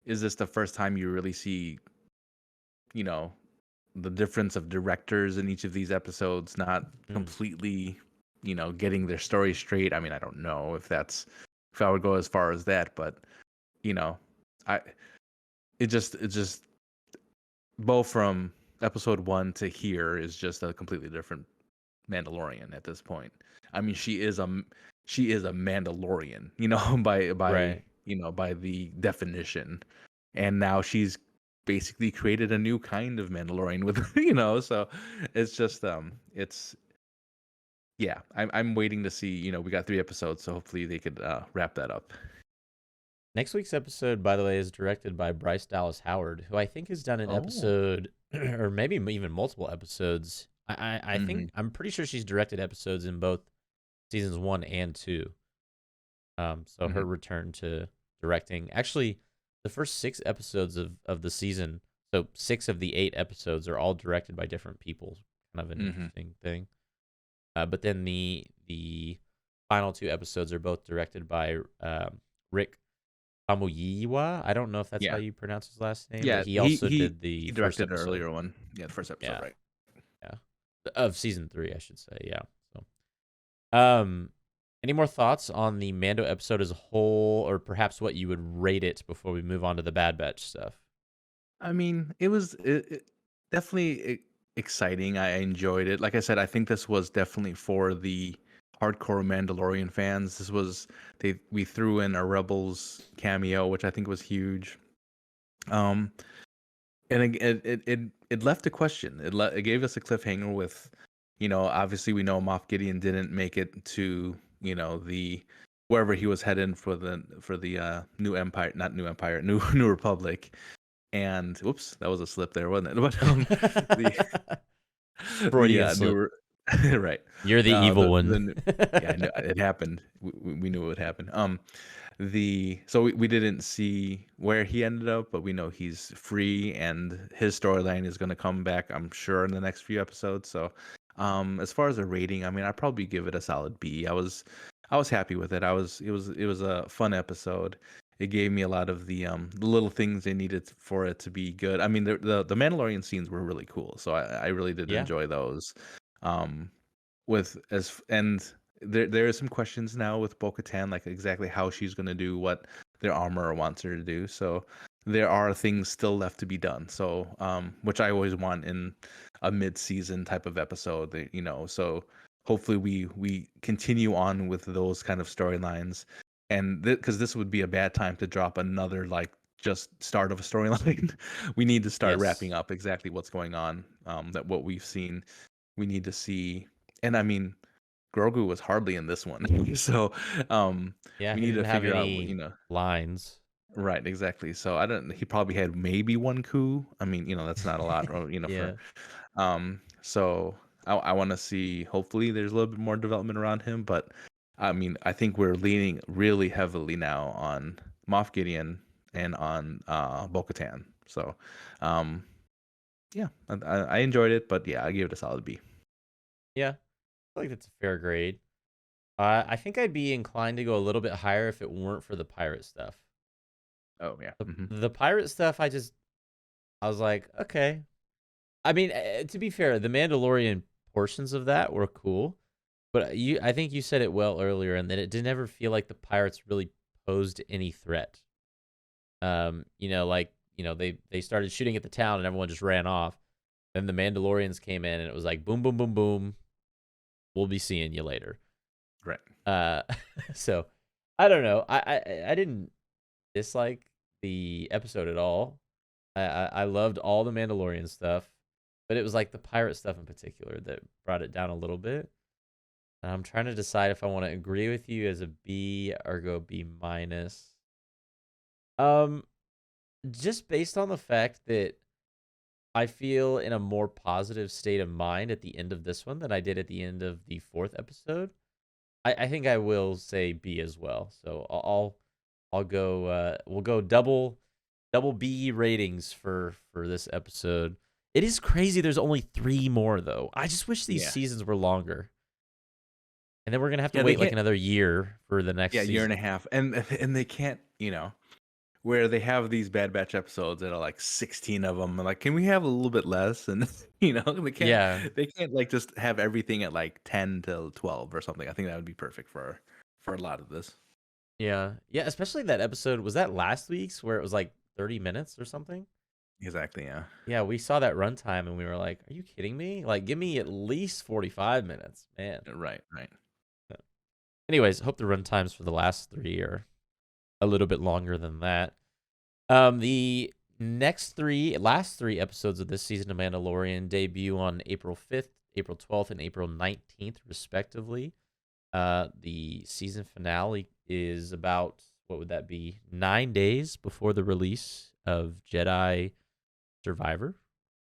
Speaker 2: is this the first time you really see, you know, the difference of directors in each of these episodes not
Speaker 1: mm,
Speaker 2: completely, getting their story straight. I mean, I don't know if I would go as far as that, but you know, I it just both from episode 1 to here is just a completely different Mandalorian at this point. I mean, she is a Mandalorian,
Speaker 1: right.
Speaker 2: by the definition. And now she's basically created a new kind of Mandalorian with so it's just it's yeah, I'm waiting to see, we got 3 episodes, so hopefully they could wrap that up.
Speaker 1: Next week's episode, by the way, is directed by Bryce Dallas Howard, who I think has done an
Speaker 2: Oh.
Speaker 1: episode, or maybe even multiple episodes. I think
Speaker 2: Mhm.
Speaker 1: I'm pretty sure she's directed episodes in both seasons 1 and 2. So her
Speaker 2: Mhm.
Speaker 1: return to directing, actually, the first 6 episodes of the season, so 6 of the 8 episodes are all directed by different people. Kind of an
Speaker 2: Mhm.
Speaker 1: interesting thing. But then the final 2 episodes are both directed by Rick Famuyiwa. I don't know if that's how
Speaker 2: Yeah.
Speaker 1: you pronounce his last name, but
Speaker 2: Yeah,
Speaker 1: he
Speaker 2: he
Speaker 1: also
Speaker 2: he
Speaker 1: did the
Speaker 2: he
Speaker 1: first
Speaker 2: directed an
Speaker 1: episode.
Speaker 2: earlier one. Yeah, the first episode,
Speaker 1: Yeah,
Speaker 2: right?
Speaker 1: yeah, of season 3, I should say. Yeah. So, um, Any more thoughts on the Mando episode as a whole, or perhaps what you would rate it before we move on to the Bad Batch stuff?
Speaker 2: I mean, it definitely exciting. I enjoyed it. Like I said, I think this was definitely for the hardcore Mandalorian fans. This was we threw in a Rebels cameo, which I think was huge. Um, and it left a question. It gave us a cliffhanger with, obviously we know Moff Gideon didn't make it to the wherever he was headed for the new empire, not new empire, new republic. And whoops, that was a slip there, wasn't it? But the
Speaker 1: Freudian slip.
Speaker 2: new right,
Speaker 1: You're the evil one.
Speaker 2: yeah, I know it happened. We knew it would happen. So we didn't see where he ended up, but we know he's free, and his storyline is going to come back, I'm sure, in the next few episodes. So, as far as a rating, I mean, I'd probably give it a solid B. I was happy with it. It was a fun episode. It gave me a lot of the little things they needed for it to be good. I mean, the Mandalorian scenes were really cool, so I really did
Speaker 1: Yeah.
Speaker 2: enjoy those. Um, with as and there are some questions now with Bo-Katan, like exactly how she's gonna do what their armorer wants her to do. So there are things still left to be done. So which I always want in a mid-season type of episode. So hopefully we continue on with those kind of storylines, and because this would be a bad time to drop another like just start of a storyline. We need to start
Speaker 1: Yes.
Speaker 2: wrapping up exactly what's going on. That what we've seen, we need to see. And I mean, Grogu was hardly in this one. So,
Speaker 1: Yeah,
Speaker 2: we
Speaker 1: he
Speaker 2: need to
Speaker 1: didn't have
Speaker 2: figure out,
Speaker 1: any lines.
Speaker 2: right, exactly. So I don't he probably had maybe one coup. I mean, that's not a lot, or,
Speaker 1: Yeah.
Speaker 2: so I want to see, hopefully there's a little bit more development around him, but I mean, I think we're leaning really heavily now on Moff Gideon and on Bo-Katan. So, um, yeah, I enjoyed it, but yeah, I give it a solid B.
Speaker 1: Yeah. I feel like that's a fair grade. I think I'd be inclined to go a little bit higher if it weren't for the pirate stuff.
Speaker 2: Oh yeah.
Speaker 1: The,
Speaker 2: Hmm.
Speaker 1: the pirate stuff, I was like, okay. I mean, to be fair, the Mandalorian portions of that were cool, but I think you said it well earlier, and that it didn't ever feel like the pirates really posed any threat. They started shooting at the town, and everyone just ran off. Then the Mandalorians came in, and it was like boom, boom, boom, boom. We'll be seeing you later.
Speaker 2: Right.
Speaker 1: Uh, so I don't know. I didn't dislike the episode at all. I loved all the Mandalorian stuff, but it was like the pirate stuff in particular that brought it down a little bit. And I'm trying to decide if I want to agree with you as a B or go B minus. Um, just based on the fact that I feel in a more positive state of mind at the end of this one than I did at the end of the fourth episode. I think I will say B as well. So I'll go. We'll go double B ratings for this episode. It is crazy. There's only 3 more though. I just wish these
Speaker 2: Yeah.
Speaker 1: seasons were longer. And then we're gonna have to
Speaker 2: Yeah, they
Speaker 1: wait like
Speaker 2: can't.
Speaker 1: another year for the
Speaker 2: Yeah,
Speaker 1: next
Speaker 2: year and a
Speaker 1: season.
Speaker 2: half, and they can't. Where they have these Bad Batch episodes that are like 16 of them. Like, can we have a little bit less? And they can't.
Speaker 1: Yeah,
Speaker 2: They can't like just have everything at like 10 to 12 or something. I think that would be perfect for a lot of this.
Speaker 1: yeah. Especially that episode. Was that last week's where it was like 30 minutes or something?
Speaker 2: Exactly. Yeah.
Speaker 1: Yeah, we saw that runtime and we were like, "Are you kidding me? Like, give me at least 45 minutes, man."
Speaker 2: Right. Right.
Speaker 1: Anyways, hope the runtimes for the last 3 are a little bit longer than that. The last three episodes of this season of Mandalorian debut on April 5th, April 12th, and April 19th, respectively. The season finale is about, what would that be? 9 days before the release of Jedi Survivor.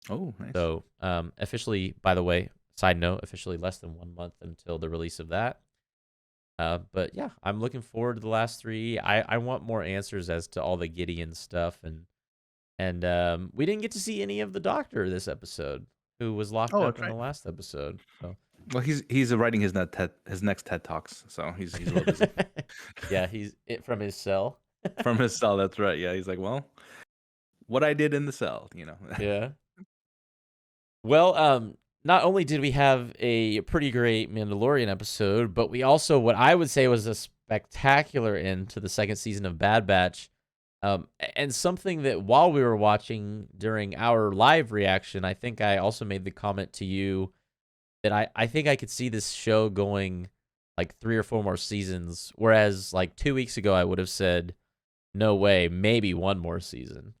Speaker 2: Oh, nice.
Speaker 1: So, officially, by the way, side note, officially less than 1 month until the release of that. But yeah, I'm looking forward to the last 3. I want more answers as to all the Gideon stuff, and we didn't get to see any of the Doctor this episode, who was locked
Speaker 2: Oh,
Speaker 1: up
Speaker 2: that's
Speaker 1: in the
Speaker 2: right.
Speaker 1: last episode. So
Speaker 2: Well, he's writing his next TED talks, so he's real busy
Speaker 1: yeah, he's it from his cell.
Speaker 2: from his cell. That's right. Yeah, he's like, well, what I did in the cell.
Speaker 1: Yeah. Well, not only did we have a pretty great Mandalorian episode, but we also, what I would say was a spectacular end to the second season of Bad Batch. And something that while we were watching during our live reaction, I think I also made the comment to you that I think I could see this show going like 3 or 4 more seasons. Whereas like 2 weeks ago, I would have said, no way, maybe one more season.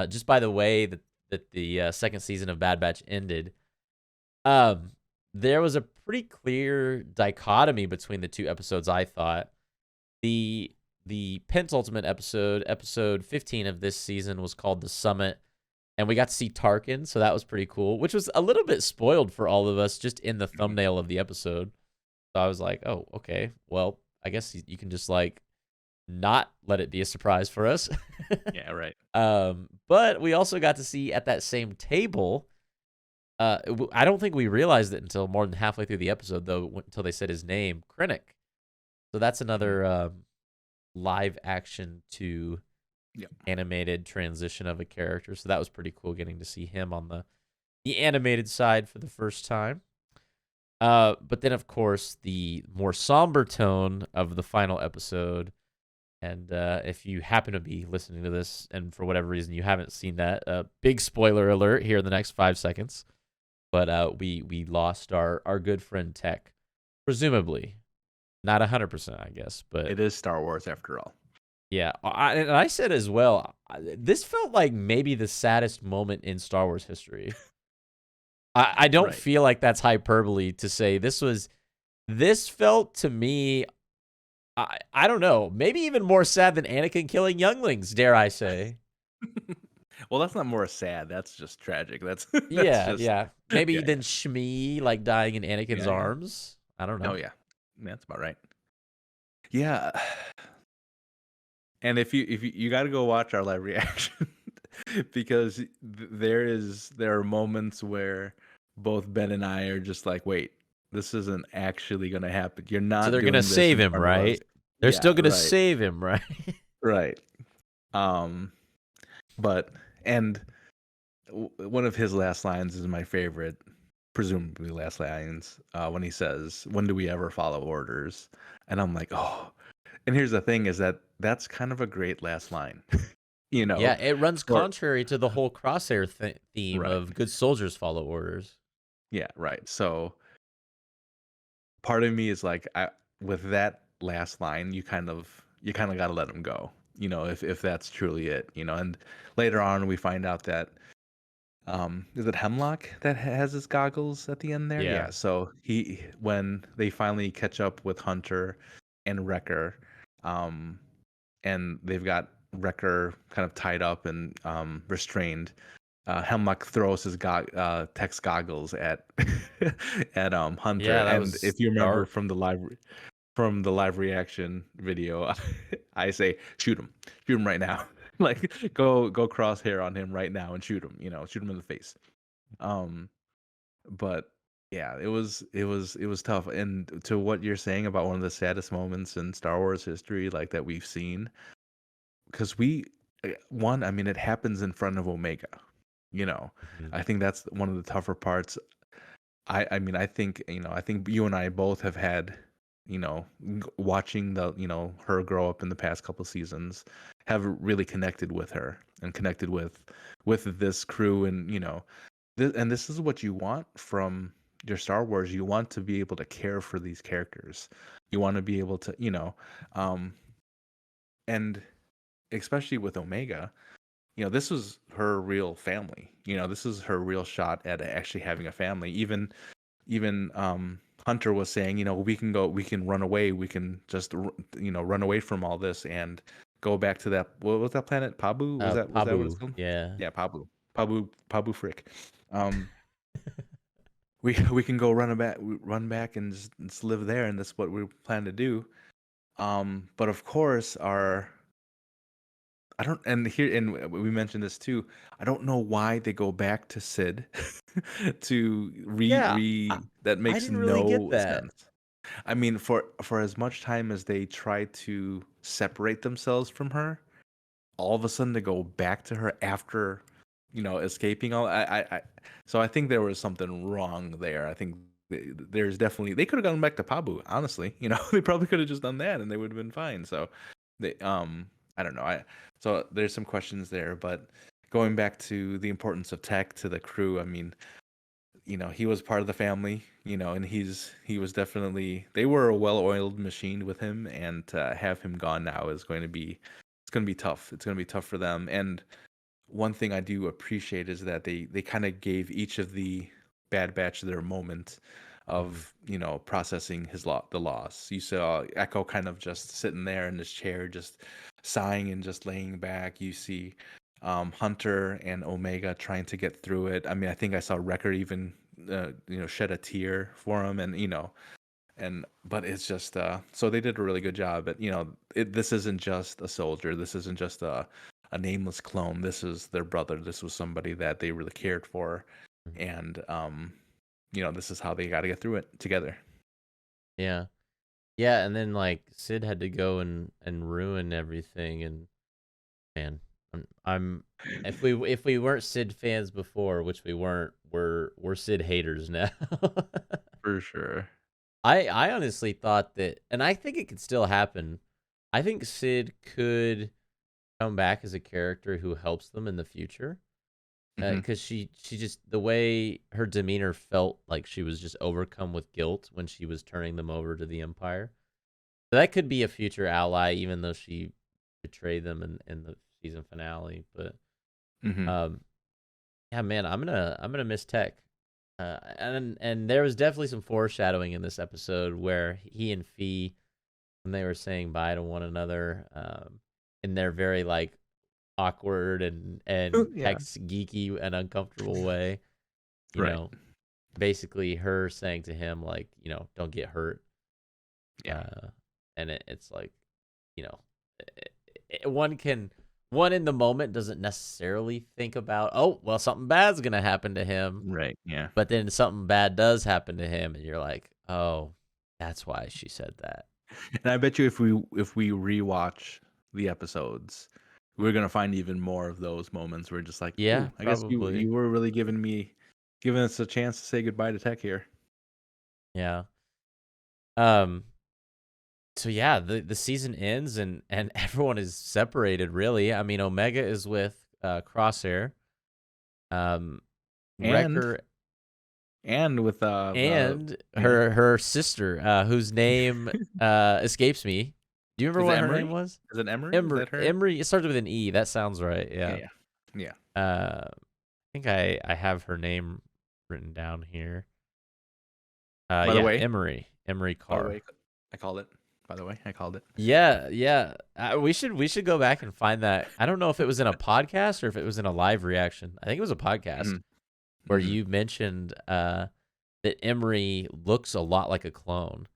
Speaker 1: Just by the way that the second season of Bad Batch ended. Um, there was a pretty clear dichotomy between the two episodes, I thought. The penultimate episode, episode 15 of this season, was called The Summit, and we got to see Tarkin, so that was pretty cool, which was a little bit spoiled for all of us just in the thumbnail of the episode. So I was like, oh, okay, well, I guess you can just like not let it be a surprise for us.
Speaker 2: Yeah, right.
Speaker 1: But we also got to see at that same table. I don't think we realized it until more than halfway through the episode, though, until they said his name, Krennic. So that's another live action to
Speaker 2: Yep.
Speaker 1: animated transition of a character. So that was pretty cool getting to see him on the animated side for the first time. But then, of course, the more somber tone of the final episode. And if you happen to be listening to this and for whatever reason you haven't seen that, big spoiler alert here in the next 5 seconds. But we lost our good friend Tech, presumably. Not 100%, I guess. But
Speaker 2: It is Star Wars after all.
Speaker 1: yeah, and I said as well, this felt like maybe the saddest moment in Star Wars history. I don't
Speaker 2: Right.
Speaker 1: feel like that's hyperbole to say this felt to me, I don't know, maybe even more sad than Anakin killing younglings, dare I say.
Speaker 2: Well, that's not more sad. That's just tragic. That's
Speaker 1: Yeah,
Speaker 2: just
Speaker 1: yeah. Maybe
Speaker 2: yeah,
Speaker 1: than Shmi like dying in Anakin's
Speaker 2: yeah, yeah.
Speaker 1: arms. I don't
Speaker 2: Oh
Speaker 1: know.
Speaker 2: yeah, that's about right. Yeah, and if you got to go watch our live reaction because there are moments where both Ben and I are just like, wait, this isn't actually gonna happen. You're
Speaker 1: So
Speaker 2: not
Speaker 1: they're gonna
Speaker 2: doing this
Speaker 1: save
Speaker 2: in
Speaker 1: him,
Speaker 2: front of us.
Speaker 1: right? They're
Speaker 2: Yeah,
Speaker 1: still gonna
Speaker 2: right,
Speaker 1: save him, right?
Speaker 2: right. Um, but and one of his last lines is my favorite, presumably last lines, when he says, "When do we ever follow orders?" And I'm like, oh. And here's the thing: is that's kind of a great last line, you know?
Speaker 1: Yeah, it runs
Speaker 2: For
Speaker 1: contrary to the whole Crosshair theme
Speaker 2: right,
Speaker 1: of good soldiers follow orders.
Speaker 2: yeah, right. So part of me is like, with that last line, you kind of got to let him go, if that's truly it, And later on, we find out that is it Hemlock that has his goggles at the end there?
Speaker 1: Yeah.
Speaker 2: Yeah. So when they finally catch up with Hunter and Wrecker, um, and they've got Wrecker kind of tied up and restrained. Hemlock throws his Tech's goggles at at Hunter,
Speaker 1: Yeah, that
Speaker 2: and
Speaker 1: was
Speaker 2: if you remember
Speaker 1: dark.
Speaker 2: from the live reaction video, I say shoot him right now, like go crosshair on him right now and shoot him in the face. Um, but yeah, it was tough. And to what you're saying about one of the saddest moments in Star Wars history, like that we've seen, because one, I mean, it happens in front of Omega. You know,
Speaker 1: Mhm.
Speaker 2: I think that's one of the tougher parts. I mean, I think you and I both have had, watching her grow up in the past couple seasons, have really connected with her and connected with this crew, and this is what you want from your Star Wars. You want to be able to care for these characters. You want to be able to, um, and especially with Omega, this was her real family. This is her real shot at actually having a family. Even Hunter was saying, we can run away, we can just run away from all this and go back to that. What was that planet? Pabu? Was that what it's
Speaker 1: Pabu,
Speaker 2: called?
Speaker 1: yeah.
Speaker 2: Yeah, Pabu Frick. Um, we can go run back and just live there, and that's what we plan to do. But of course, I don't, and we mentioned this too. I don't know why they go back to Sid to
Speaker 1: Yeah, I,
Speaker 2: that
Speaker 1: I
Speaker 2: makes
Speaker 1: didn't really get
Speaker 2: no
Speaker 1: that.
Speaker 2: sense. I mean, for as much time as they try to separate themselves from her, all of a sudden to go back to her after escaping all. So I think there was something wrong there. I think there's definitely they could have gone back to Pabu. Honestly, they probably could have just done that and they would have been fine. So they I don't know. So there's some questions there, but going back to the importance of Tech to the crew. I mean, he was part of the family. And he was definitely they were a well-oiled machine with him, and to have him gone now is going to be it's going to be tough. It's going to be tough for them. And one thing I do appreciate is that they kind of gave each of the Bad Batch their moment
Speaker 1: Mhm.
Speaker 2: of processing the loss. You saw Echo kind of just sitting there in his chair, just sighing and just laying back. You see Hunter and Omega trying to get through it. I mean, I think I saw Wrecker even shed a tear for him, and but it's just so they did a really good job. But this isn't just a soldier. This isn't just a nameless clone. This is their brother. This was somebody that they really cared for,
Speaker 1: Mhm.
Speaker 2: and this is how they got to get through it together.
Speaker 1: Yeah. Yeah, and then like Sid had to go and ruin everything, and man, I'm if we weren't Sid fans before, which we weren't, we're Sid haters now.
Speaker 2: For sure.
Speaker 1: I honestly thought that, and I think it could still happen. I think Sid could come back as a character who helps them in the future.
Speaker 2: Hmm.
Speaker 1: Because she just the way her demeanor felt like she was just overcome with guilt when she was turning them over to the Empire. So that could be a future ally, even though she betrayed them in the season finale. But
Speaker 2: Hmm.
Speaker 1: um, yeah, man, I'm gonna miss Tech. And there was definitely some foreshadowing in this episode where he and Fee, when they were saying bye to one another, in their very like awkward and
Speaker 2: Yeah.
Speaker 1: Tech's geeky and uncomfortable way, you
Speaker 2: Right.
Speaker 1: know, basically her saying to him like, don't get hurt.
Speaker 2: Yeah.
Speaker 1: Uh, and it's like, you know, one can one in the moment doesn't necessarily think about, oh well, something bad's gonna happen to him,
Speaker 2: Right. Yeah.
Speaker 1: but then something bad does happen to him, and you're like, oh, that's why she said that.
Speaker 2: And I bet you if we rewatch the episodes, we're gonna find even more of those moments where just like,
Speaker 1: Yeah,
Speaker 2: ooh, I guess you
Speaker 1: probably.
Speaker 2: you were really giving us a chance to say goodbye to Tech here.
Speaker 1: Yeah. Um. So yeah, the season ends and everyone is separated. Really, I mean, Omega is with Crosshair. Um,
Speaker 2: And
Speaker 1: Wrecker
Speaker 2: and with
Speaker 1: and
Speaker 2: yeah.
Speaker 1: her sister, whose name escapes me. Do you remember
Speaker 2: Is it
Speaker 1: what her name
Speaker 2: Emery?
Speaker 1: was?
Speaker 2: Is it Emery? Is
Speaker 1: Emery.
Speaker 2: that her?
Speaker 1: Emery. It started with an E. That sounds right.
Speaker 2: Yeah,
Speaker 1: Yeah.
Speaker 2: yeah. Yeah.
Speaker 1: I think I have her name written down here.
Speaker 2: By the
Speaker 1: Yeah,
Speaker 2: way,
Speaker 1: Emery. Emery
Speaker 2: by the
Speaker 1: Carr.
Speaker 2: way, I called it. By the way, I called it.
Speaker 1: Yeah, yeah. We should go back and find that. I don't know if it was in a podcast or if it was in a live reaction. I think it was a podcast
Speaker 2: Mhm.
Speaker 1: where
Speaker 2: Mhm.
Speaker 1: you mentioned that Emery looks a lot like a clone.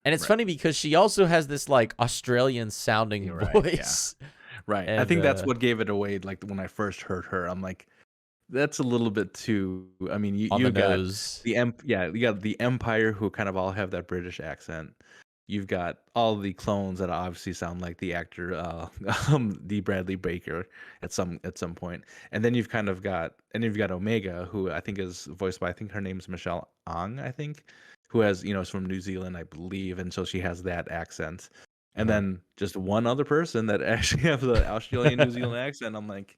Speaker 1: And it's
Speaker 2: Right.
Speaker 1: funny because she also has this like Australian
Speaker 2: You're
Speaker 1: sounding
Speaker 2: right. Yeah.
Speaker 1: voice.
Speaker 2: Right. I
Speaker 1: And
Speaker 2: think that's what gave it away. Like when I first heard her, I'm like, that's a little bit too. I mean, you
Speaker 1: on the
Speaker 2: you got
Speaker 1: nose.
Speaker 2: yeah, you got the Empire who kind of all have that British accent. You've got all the clones that obviously sound like the actor, the Bradley Baker at some point, and then you've got Omega, who I think is voiced by I think her name's Michelle Ang, I think, who has is from New Zealand, I believe, and so she has that accent, and
Speaker 1: Uh-huh.
Speaker 2: then just one other person that actually have the Australian New Zealand accent. I'm like,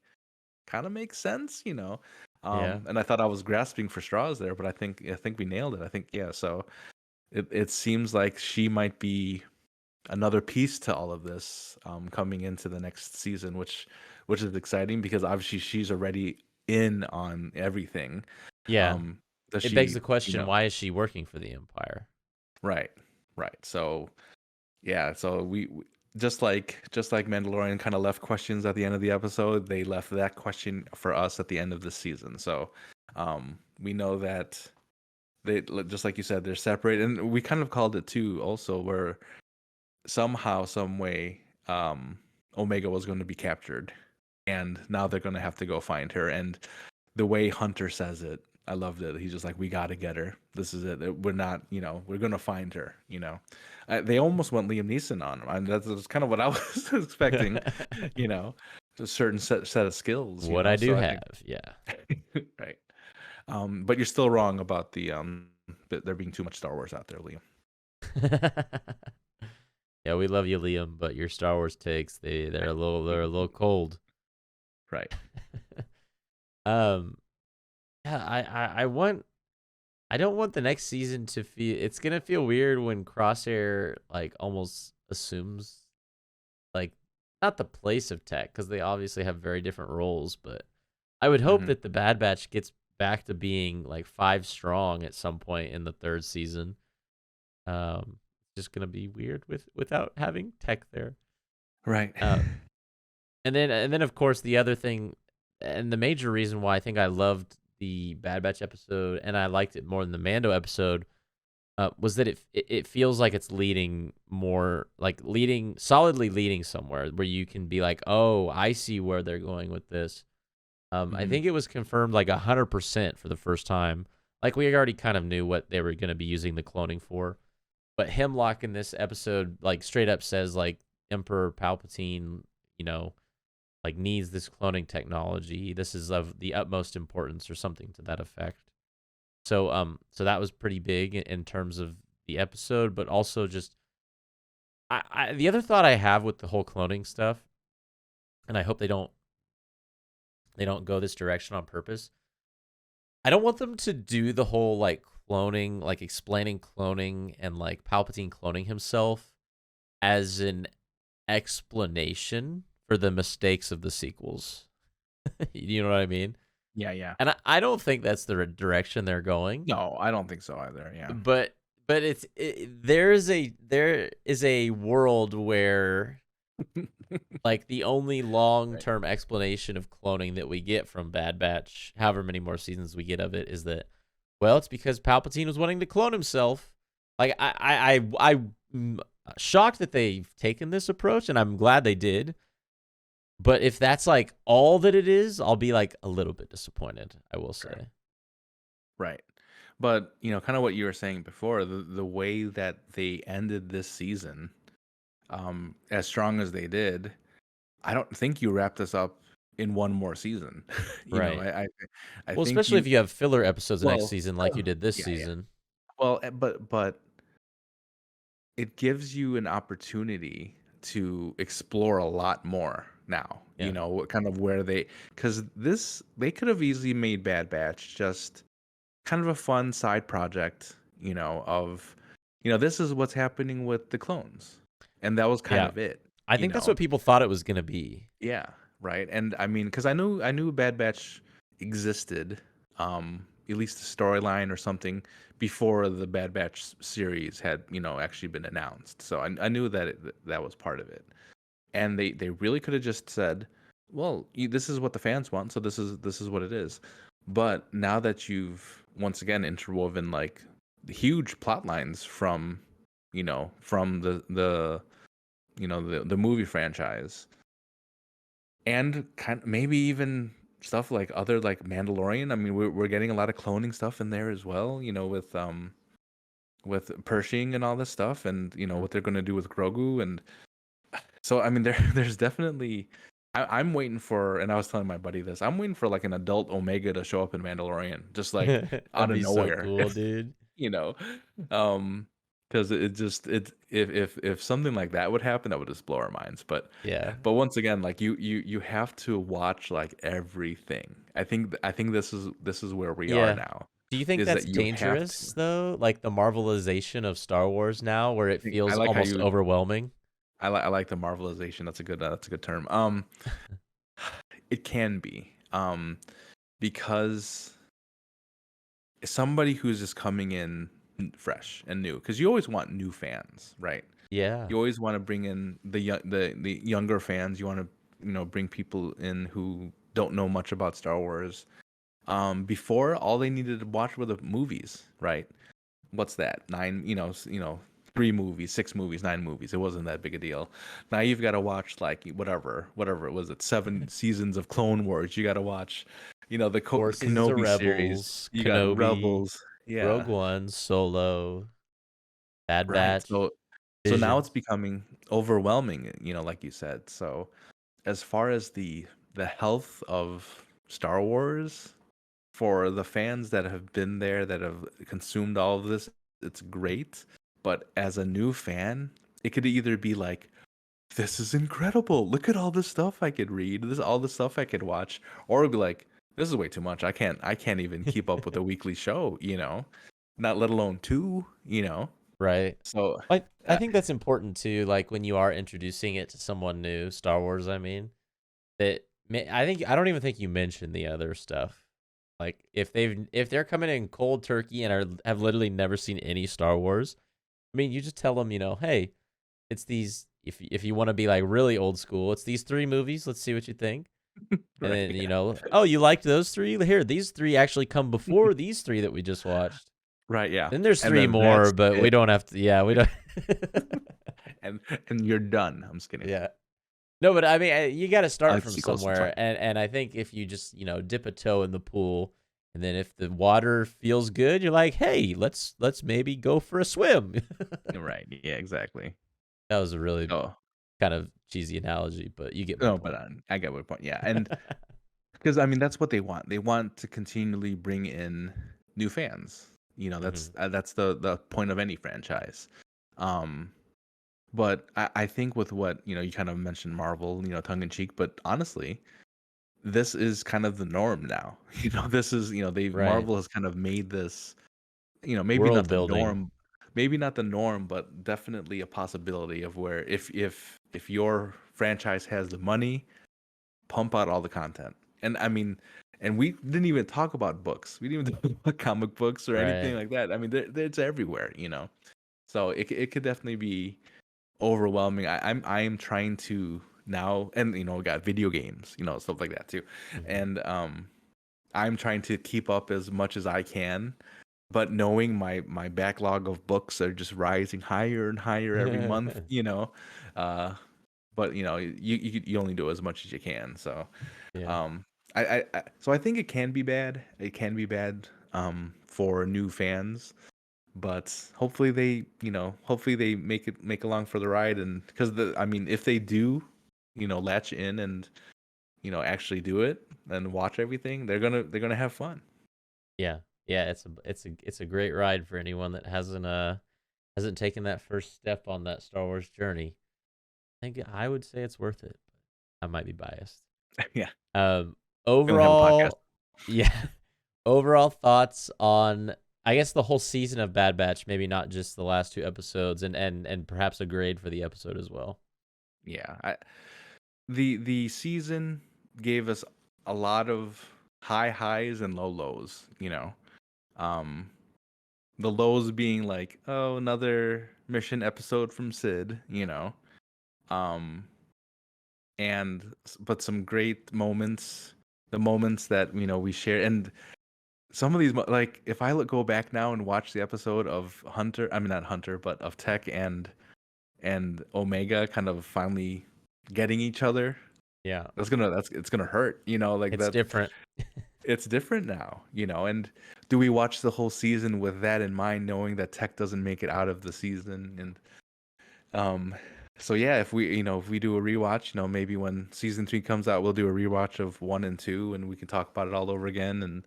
Speaker 2: kind of makes sense.
Speaker 1: Yeah.
Speaker 2: And I thought I was grasping for straws there, but I think we nailed it. I think yeah. So it seems like she might be another piece to all of this coming into the next season, which is exciting because obviously she's already in on everything.
Speaker 1: Yeah.
Speaker 2: Um, does
Speaker 1: It begs
Speaker 2: she?
Speaker 1: the question, why is she working for the Empire?
Speaker 2: Right, right. So yeah, so just like Mandalorian kind of left questions at the end of the episode, they left that question for us at the end of the season. So we know that they just like you said, they're separated, and we kind of called it too also where somehow, some way, Omega was going to be captured, and now they're going to have to go find her. And the way Hunter says it, I loved it. He's just like, "We got to get her. This is it. We're not, we're going to find her." They almost went Liam Neeson on him, and that's kind of what I was expecting. You know, a certain set of skills, you
Speaker 1: What
Speaker 2: know.
Speaker 1: I do
Speaker 2: So I think
Speaker 1: have, yeah.
Speaker 2: right. But you're still wrong about there being too much Star Wars out there, Liam.
Speaker 1: Yeah, we love you, Liam, but your Star Wars takes they're a little cold.
Speaker 2: Right.
Speaker 1: um, yeah, I don't want the next season to feel. It's gonna feel weird when Crosshair like almost assumes like not the place of Tech because they obviously have very different roles, but I would hope
Speaker 2: Hmm.
Speaker 1: that the Bad Batch gets back to being like 5 strong at some point in the third season. It's just gonna be weird without having Tech there.
Speaker 2: Right.
Speaker 1: Uh, and then of course the other thing, and the major reason why I think I loved the Bad Batch episode and I liked it more than the Mando episode was that it feels like it's leading more like leading solidly leading somewhere where you can be like, oh, I see where they're going with this. I
Speaker 2: Hmm.
Speaker 1: think it was confirmed like 100% for the first time. Like we already kind of knew what they were going to be using the cloning for, but Hemlock in this episode like straight up says like Emperor Palpatine, you know, like needs this cloning technology. This is of the utmost importance or something to that effect. So that was pretty big in terms of the episode, but also just the other thought I have with the whole cloning stuff, and I hope they don't go this direction on purpose. I don't want them to do the whole like cloning, like explaining cloning and like Palpatine cloning himself as an explanation for the mistakes of the sequels. You know what I mean?
Speaker 2: Yeah, yeah.
Speaker 1: And I don't think that's the direction they're going.
Speaker 2: No, I don't think so either. Yeah.
Speaker 1: But there is a world where like the only long
Speaker 2: Right.
Speaker 1: term explanation of cloning that we get from Bad Batch, however many more seasons we get of it, is that well, it's because Palpatine was wanting to clone himself. Like I'm shocked that they've taken this approach, and I'm glad they did. But if that's like all that it is, I'll be like a little bit disappointed. I will
Speaker 2: Okay.
Speaker 1: say.
Speaker 2: Right. But, kind of what you were saying before, the way that they ended this season, as strong as they did, I don't think you wrap this up in one more season.
Speaker 1: Right.
Speaker 2: I
Speaker 1: Well,
Speaker 2: think
Speaker 1: especially
Speaker 2: you
Speaker 1: if you have filler episodes the next
Speaker 2: well,
Speaker 1: season, like you did this
Speaker 2: yeah, yeah.
Speaker 1: season.
Speaker 2: Well, but it gives you an opportunity to explore a lot more now.
Speaker 1: Yeah.
Speaker 2: What kind of where because they could have easily made Bad Batch just kind of a fun side project, of, this is what's happening with the clones. And that was kind
Speaker 1: Yeah.
Speaker 2: of it,
Speaker 1: I
Speaker 2: you
Speaker 1: think that's
Speaker 2: know.
Speaker 1: what people thought it was gonna be.
Speaker 2: Yeah, right. And I mean, because I knew Bad Batch existed, at least the storyline or something before the Bad Batch series had, actually been announced. So I knew that that was part of it. And they really could have just said, "Well, this is what the fans want, so this is what it is." But now that you've once again interwoven like huge plot lines from the movie franchise, and kind maybe even stuff like other like Mandalorian. I mean, we're getting a lot of cloning stuff in there as well, with Pershing and all this stuff, and
Speaker 1: Mhm.
Speaker 2: what they're going to do with Grogu. And so I mean, there's definitely I'm waiting for, and I was telling my buddy this, I'm waiting for like an adult Omega to show up in Mandalorian, just like out
Speaker 1: That'd
Speaker 2: of
Speaker 1: be so
Speaker 2: nowhere.
Speaker 1: cool, dude.
Speaker 2: you know um because it just it if something like that would happen, that would just blow our minds. but
Speaker 1: Yeah.
Speaker 2: but once again, like you have to watch like everything. I think this is where we are
Speaker 1: Yeah.
Speaker 2: now,
Speaker 1: Do you think
Speaker 2: is
Speaker 1: that's
Speaker 2: that you have
Speaker 1: dangerous
Speaker 2: to.
Speaker 1: though? Like the Marvelization of Star Wars now, where it
Speaker 2: I
Speaker 1: feels
Speaker 2: like how
Speaker 1: almost
Speaker 2: you
Speaker 1: overwhelming.
Speaker 2: I like the marvelization. That's a good term. It can be, because somebody who's just coming in fresh and new, because you always want new fans, right?
Speaker 1: Yeah.
Speaker 2: You always want to bring in the younger fans. You want to bring people in who don't know much about Star Wars. Before, all they needed to watch were the movies, right? What's that? Nine, 3 movies, 6 movies, 9 movies. It wasn't that big a deal. Now you've got to watch like whatever it was. It 7 seasons of Clone Wars. You got to watch,
Speaker 1: Four
Speaker 2: the
Speaker 1: seasons of
Speaker 2: Kenobi series.
Speaker 1: Rebels,
Speaker 2: You got
Speaker 1: Kenobi,
Speaker 2: Rebels. Yeah,
Speaker 1: Rogue One, Solo, Bad
Speaker 2: right.
Speaker 1: Batch,
Speaker 2: So now it's
Speaker 1: Visions.
Speaker 2: becoming overwhelming, like you said. So as far as the health of Star Wars for the fans that have been there, that have consumed all of this, it's great. But as a new fan, it could either be like, this is incredible. Look at all the stuff I could read. This all the stuff I could watch. Or it'd be like, this is way too much. I can't even keep up with a weekly show, Not let alone two.
Speaker 1: Right.
Speaker 2: So
Speaker 1: I
Speaker 2: uh,
Speaker 1: think that's important too. Like when you are introducing it to someone new, Star Wars. I mean, I don't even think you mentioned the other stuff. Like if they're coming in cold turkey and have literally never seen any Star Wars, I mean, you just tell them, hey, it's these. If you want to be like really old school, it's these three movies. Let's see what you think. And
Speaker 2: right,
Speaker 1: then
Speaker 2: yeah.
Speaker 1: oh, you liked those three? Here, these three actually come before these three that we just watched.
Speaker 2: Right, yeah.
Speaker 1: Then there's
Speaker 2: And
Speaker 1: three
Speaker 2: then
Speaker 1: more,
Speaker 2: that's
Speaker 1: but we
Speaker 2: it.
Speaker 1: don't have to. Yeah, we don't.
Speaker 2: and and you're done. I'm just kidding.
Speaker 1: Yeah. No, but I mean, you got to
Speaker 2: I
Speaker 1: start
Speaker 2: like
Speaker 1: from
Speaker 2: sequels. It's fine.
Speaker 1: somewhere, and I think if you just dip a toe in the pool, and then if the water feels good, you're like, hey, let's maybe go for a swim.
Speaker 2: Right. Yeah, exactly.
Speaker 1: That was a really
Speaker 2: Oh,
Speaker 1: kind of cheesy analogy, but you get my
Speaker 2: no, but
Speaker 1: point.
Speaker 2: I get what point. Yeah, and because I mean that's what they want. They want to continually bring in new fans.
Speaker 1: Hmm.
Speaker 2: That's the point of any franchise. Um, but I think with what you kind of mentioned Marvel, tongue in cheek, but honestly, this is kind of the norm now. This is they
Speaker 1: Right.
Speaker 2: Marvel has kind of made this. Maybe
Speaker 1: World
Speaker 2: not the
Speaker 1: building.
Speaker 2: norm, maybe not the norm, but definitely a possibility of where if your franchise has the money, pump out all the content. And I mean, and we didn't even talk about books. We didn't even talk about comic books or anything
Speaker 1: Right.
Speaker 2: like that. I mean, it's everywhere. So it could definitely be overwhelming. I am trying to now, and we got video games, stuff like that too,
Speaker 1: Hmm.
Speaker 2: and I'm trying to keep up as much as I can, but knowing my backlog of books are just rising higher and higher every month. Uh, but you only do as much as you can. So,
Speaker 1: Yeah.
Speaker 2: um, so I think it can be bad. It can be bad for new fans, but hopefully they make along for the ride. And because I mean, if they do, latch in and actually do it and watch everything, they're gonna have fun.
Speaker 1: Yeah. Yeah. It's a great ride for anyone that hasn't taken that first step on that Star Wars journey. I would say it's worth it. I might be biased.
Speaker 2: Yeah,
Speaker 1: Um,
Speaker 2: gonna have a podcast.
Speaker 1: overall, yeah. Overall thoughts on, I guess, the whole season of Bad Batch, maybe not just the last two episodes, and perhaps a grade for the episode as well.
Speaker 2: Yeah, the season gave us a lot of high highs and low lows. Um, the lows being like, oh, another mission episode from Sid. Um, but some great moments, the moments that we share, and some of these like if I go back now and watch the episode of Hunter, I mean not Hunter, but of Tech and Omega kind of finally getting each other.
Speaker 1: Yeah,
Speaker 2: It's gonna hurt, like
Speaker 1: it's
Speaker 2: that.
Speaker 1: different.
Speaker 2: It's different now. And do we watch the whole season with that in mind, knowing that Tech doesn't make it out of the season? And um, so yeah, if we do a rewatch, maybe when season 3 comes out, we'll do a rewatch of 1 and 2, and we can talk about it all over again. And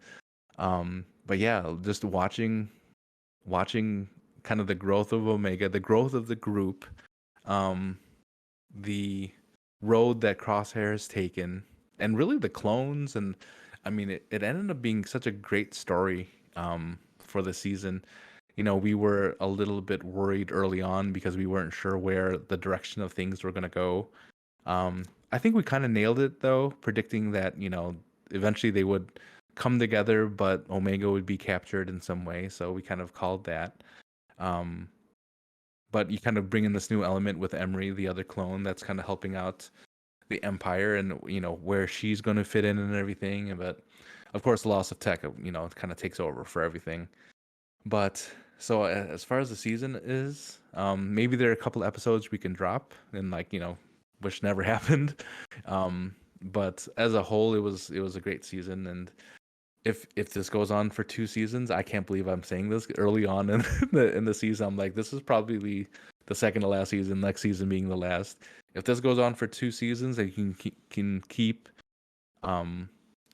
Speaker 2: but yeah, just watching kind of the growth of Omega, the growth of the group, um, the road that Crosshair has taken, and really the clones. And I mean, it ended up being such a great story for the season. We were a little bit worried early on because we weren't sure where the direction of things were going to go. I think we kind of nailed it though, predicting that eventually they would come together, but Omega would be captured in some way. So we kind of called that. Um, but you kind of bring in this new element with Emery, the other clone, that's kind of helping out the Empire, and where she's going to fit in and everything. But of course, the loss of Tech, kind of takes over for everything. But so as far as the season is, maybe there are a couple episodes we can drop and which never happened. But as a whole, it was a great season. And if this goes on for 2 seasons, I can't believe I'm saying this early on in the season. I'm like, this is probably the second to last season, next season being the last. if this goes on for 2 seasons, they can keep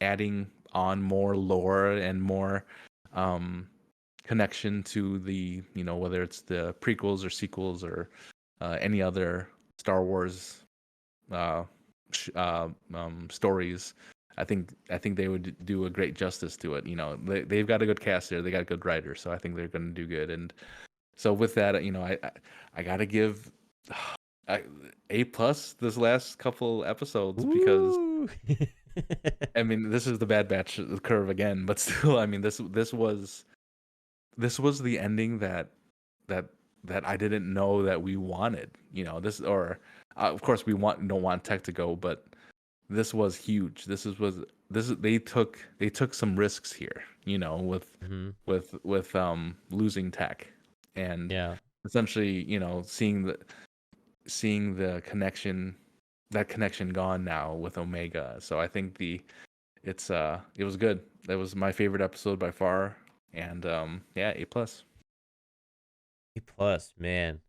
Speaker 2: adding on more lore and more connection to the, whether it's the prequels or sequels or any other Star Wars stories. I think they would do a great justice to it. They've got a good cast there. They got good writers, so I think they're going to do good. And so with that, I gotta give A+ this last couple episodes because
Speaker 1: Ooh.
Speaker 2: I mean this is the Bad Batch curve again, but still, I mean this was the ending that I didn't know that we wanted. This, or of course we don't want Tech to go, but this was huge. They took some risks here,
Speaker 1: Mhm.
Speaker 2: with losing Tech, and
Speaker 1: Yeah.
Speaker 2: essentially, seeing the connection, that connection gone now with Omega. So I think it was good. That was my favorite episode by far, and yeah, A+.
Speaker 1: A+, man.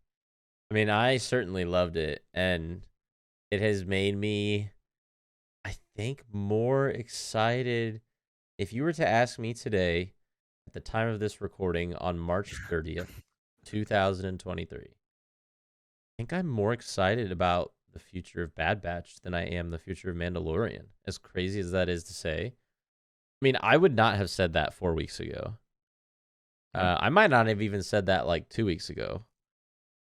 Speaker 1: I mean, I certainly loved it, and it has made me, I think, more excited. If you were to ask me today, at the time of this recording on March 30th, 2023, I think I'm more excited about the future of Bad Batch than I am the future of Mandalorian. As crazy as that is to say. I mean, I would not have said that 4 weeks ago.
Speaker 2: Yeah.
Speaker 1: I might not have even said that like 2 weeks ago.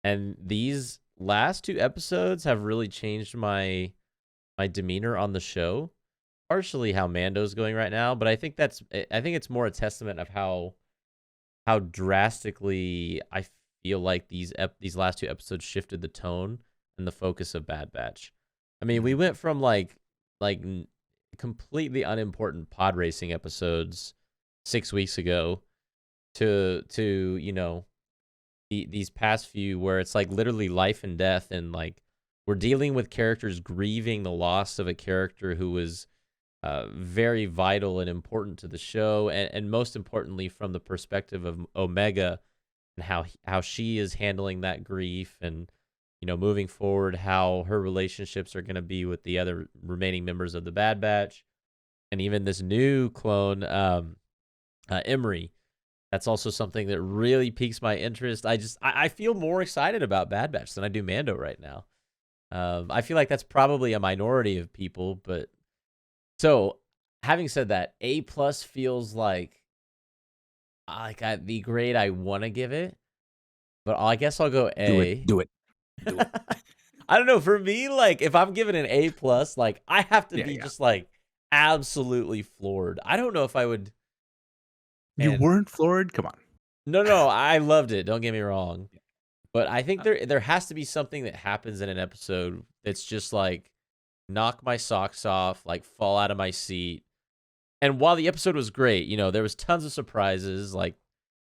Speaker 1: And these last two episodes have really changed my demeanor on the show. Partially how Mando's going right now, but I think it's more a testament of how drastically I feel like these last two episodes shifted the tone and the focus of Bad Batch. I mean, we went from completely unimportant pod racing episodes 6 weeks ago to these past few where it's like literally life and death, and like we're dealing with characters grieving the loss of a character who was very vital and important to the show, and most importantly from the perspective of Omega and how she is handling that grief, and moving forward how her relationships are going to be with the other remaining members of the Bad Batch, and even this new clone, Emery. That's also something that really piques my interest. I feel more excited about Bad Batch than I do Mando right now. I feel like that's probably a minority of people, but so having said that, A+ feels like the grade I want to give it, but I guess I'll go A.
Speaker 2: Do it.
Speaker 1: I don't know. For me, like if I'm giving an A+, like I have to
Speaker 2: Yeah,
Speaker 1: be
Speaker 2: yeah.
Speaker 1: just like absolutely floored. I don't know if I would.
Speaker 2: You
Speaker 1: And
Speaker 2: weren't floored? Come on.
Speaker 1: no, I loved it. Don't get me wrong. But I think there has to be something that happens in an episode that's just like knock my socks off, like fall out of my seat. And while the episode was great, there was tons of surprises, like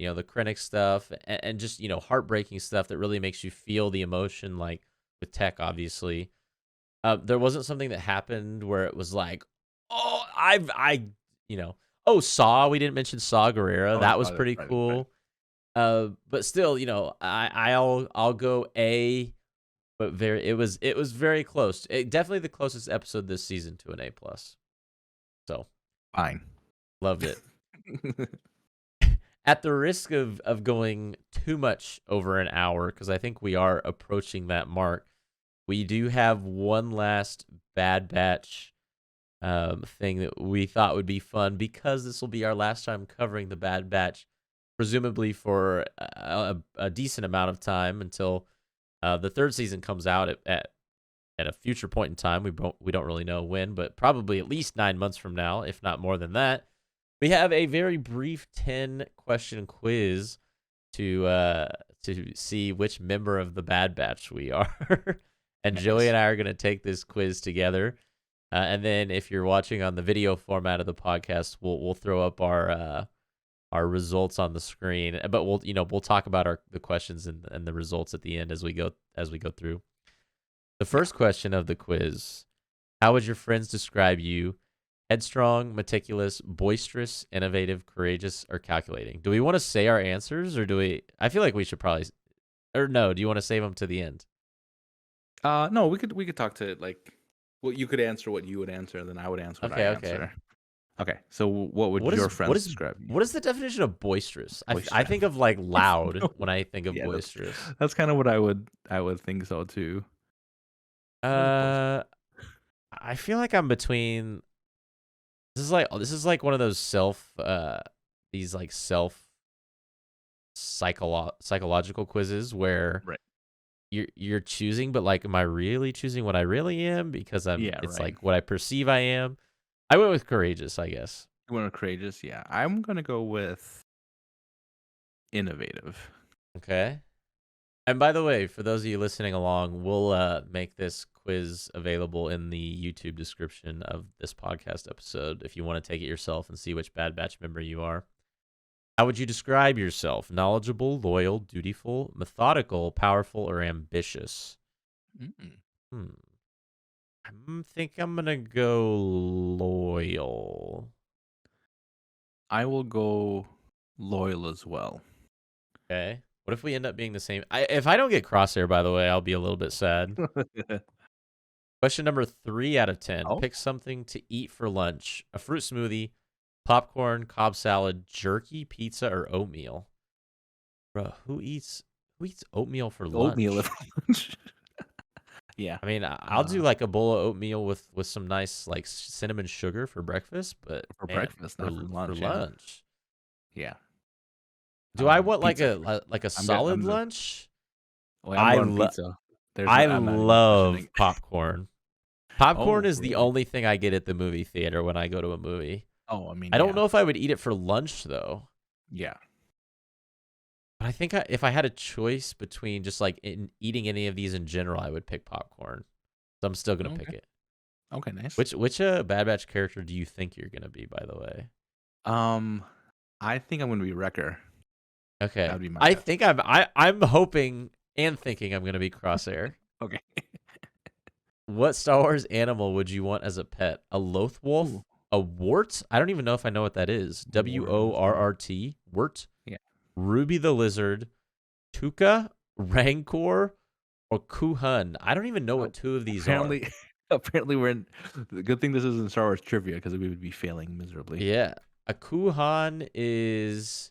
Speaker 1: the Krennic stuff, and just heartbreaking stuff that really makes you feel the emotion, like with Tech, obviously. There wasn't something that happened where it was like, oh, oh, Saw. We didn't mention Saw Gerrera. That was pretty
Speaker 2: Right.
Speaker 1: cool. But still, I'll go A, but it was very close. Definitely the closest episode this season to an A+. So
Speaker 2: Fine.
Speaker 1: loved it. At the risk of going too much over an hour, because I think we are approaching that mark, we do have one last Bad Batch thing that we thought would be fun, because this will be our last time covering the Bad Batch, presumably for a decent amount of time until the third season comes out at a future point in time. We don't really know when, but probably at least 9 months from now, if not more than that. We have a very brief 10-question quiz to see which member of the Bad Batch we are. And
Speaker 2: Nice.
Speaker 1: Joey and I are going to take this quiz together. And then if you're watching on the video format of the podcast, we'll throw up our results on the screen. But we'll talk about the questions and the results at the end as we go through. The first question of the quiz: how would your friends describe you? Headstrong, meticulous, boisterous, innovative, courageous, or calculating? Do we want to say our answers, or do we? I feel like we should probably, or no? Do you want to save them to the end?
Speaker 2: No, we could talk to like. Well, you could answer what you would answer, and then I would answer what I
Speaker 1: Okay, okay.
Speaker 2: answer. Okay. So what would
Speaker 1: What
Speaker 2: your
Speaker 1: is what
Speaker 2: friends
Speaker 1: is
Speaker 2: describe you?
Speaker 1: what is the definition of boisterous? I
Speaker 2: Boisterous.
Speaker 1: think of like loud
Speaker 2: No.
Speaker 1: when I think of
Speaker 2: Yeah,
Speaker 1: boisterous.
Speaker 2: that's kind of what I would think so too. What is boisterous?
Speaker 1: Uh, I feel like I'm between. This is like one of those these like psychological quizzes where
Speaker 2: Right.
Speaker 1: you're choosing, but like, am I really choosing what I really am? Because
Speaker 2: Yeah.
Speaker 1: it's
Speaker 2: Right.
Speaker 1: like what I perceive I am. I went with courageous, I guess.
Speaker 2: You want courageous? Yeah. I'm gonna go with innovative.
Speaker 1: Okay. And by the way, for those of you listening along, we'll make this quiz available in the YouTube description of this podcast episode if you want to take it yourself and see which Bad Batch member you are. How would you describe yourself? Knowledgeable, loyal, dutiful, methodical, powerful, or ambitious?
Speaker 2: Mm.
Speaker 1: Hmm. I think I'm gonna go loyal.
Speaker 2: I will go loyal as well.
Speaker 1: Okay. What if we end up being the same? If I don't get crosshair, by the way, I'll be a little bit sad. Question number 3 out of 10.
Speaker 2: Oh,
Speaker 1: Pick something to eat for lunch: a fruit smoothie, popcorn, Cobb salad, jerky, pizza, or oatmeal. Bro, who eats oatmeal for
Speaker 2: oatmeal
Speaker 1: lunch?
Speaker 2: at lunch. Yeah.
Speaker 1: I mean, I'll do
Speaker 2: Uh,
Speaker 1: like a bowl of oatmeal with some nice like cinnamon sugar for breakfast, but
Speaker 2: for
Speaker 1: man,
Speaker 2: breakfast,
Speaker 1: for
Speaker 2: not for
Speaker 1: for
Speaker 2: lunch. Yeah.
Speaker 1: lunch,
Speaker 2: Yeah.
Speaker 1: do I want like
Speaker 2: Pizza.
Speaker 1: a
Speaker 2: I'm good.
Speaker 1: solid lunch?
Speaker 2: I'm
Speaker 1: I
Speaker 2: going
Speaker 1: lo-
Speaker 2: pizza.
Speaker 1: I
Speaker 2: I'm not even questioning.
Speaker 1: love popcorn. Popcorn
Speaker 2: Oh,
Speaker 1: is the
Speaker 2: really?
Speaker 1: only thing I get at the movie theater when I go to a movie.
Speaker 2: Oh, I mean,
Speaker 1: I don't
Speaker 2: yeah.
Speaker 1: know if I would eat it for lunch though.
Speaker 2: Yeah.
Speaker 1: But I think if I had a choice between just like eating any of these in general, I would pick popcorn. So I'm still gonna pick
Speaker 2: Okay.
Speaker 1: it.
Speaker 2: Okay, nice.
Speaker 1: Which Bad Batch character do you think you're gonna be, by the way?
Speaker 2: Um, I think I'm gonna be Wrecker. That
Speaker 1: Okay,
Speaker 2: would be my
Speaker 1: I
Speaker 2: guess.
Speaker 1: think I'm hoping and thinking I'm gonna be Crosshair.
Speaker 2: Okay.
Speaker 1: What Star Wars animal would you want as a pet? A Loth Wolf?
Speaker 2: Ooh,
Speaker 1: A Wart? I don't even know if I know what that is. WORRT? Wart?
Speaker 2: yeah.
Speaker 1: Ruby the Lizard? Tuca? Rancor? Or Kuhun? I don't even know
Speaker 2: Oh,
Speaker 1: what two of these are.
Speaker 2: apparently, apparently we're in. The good thing this isn't Star Wars trivia because we would be failing miserably.
Speaker 1: Yeah. A Kuhan is.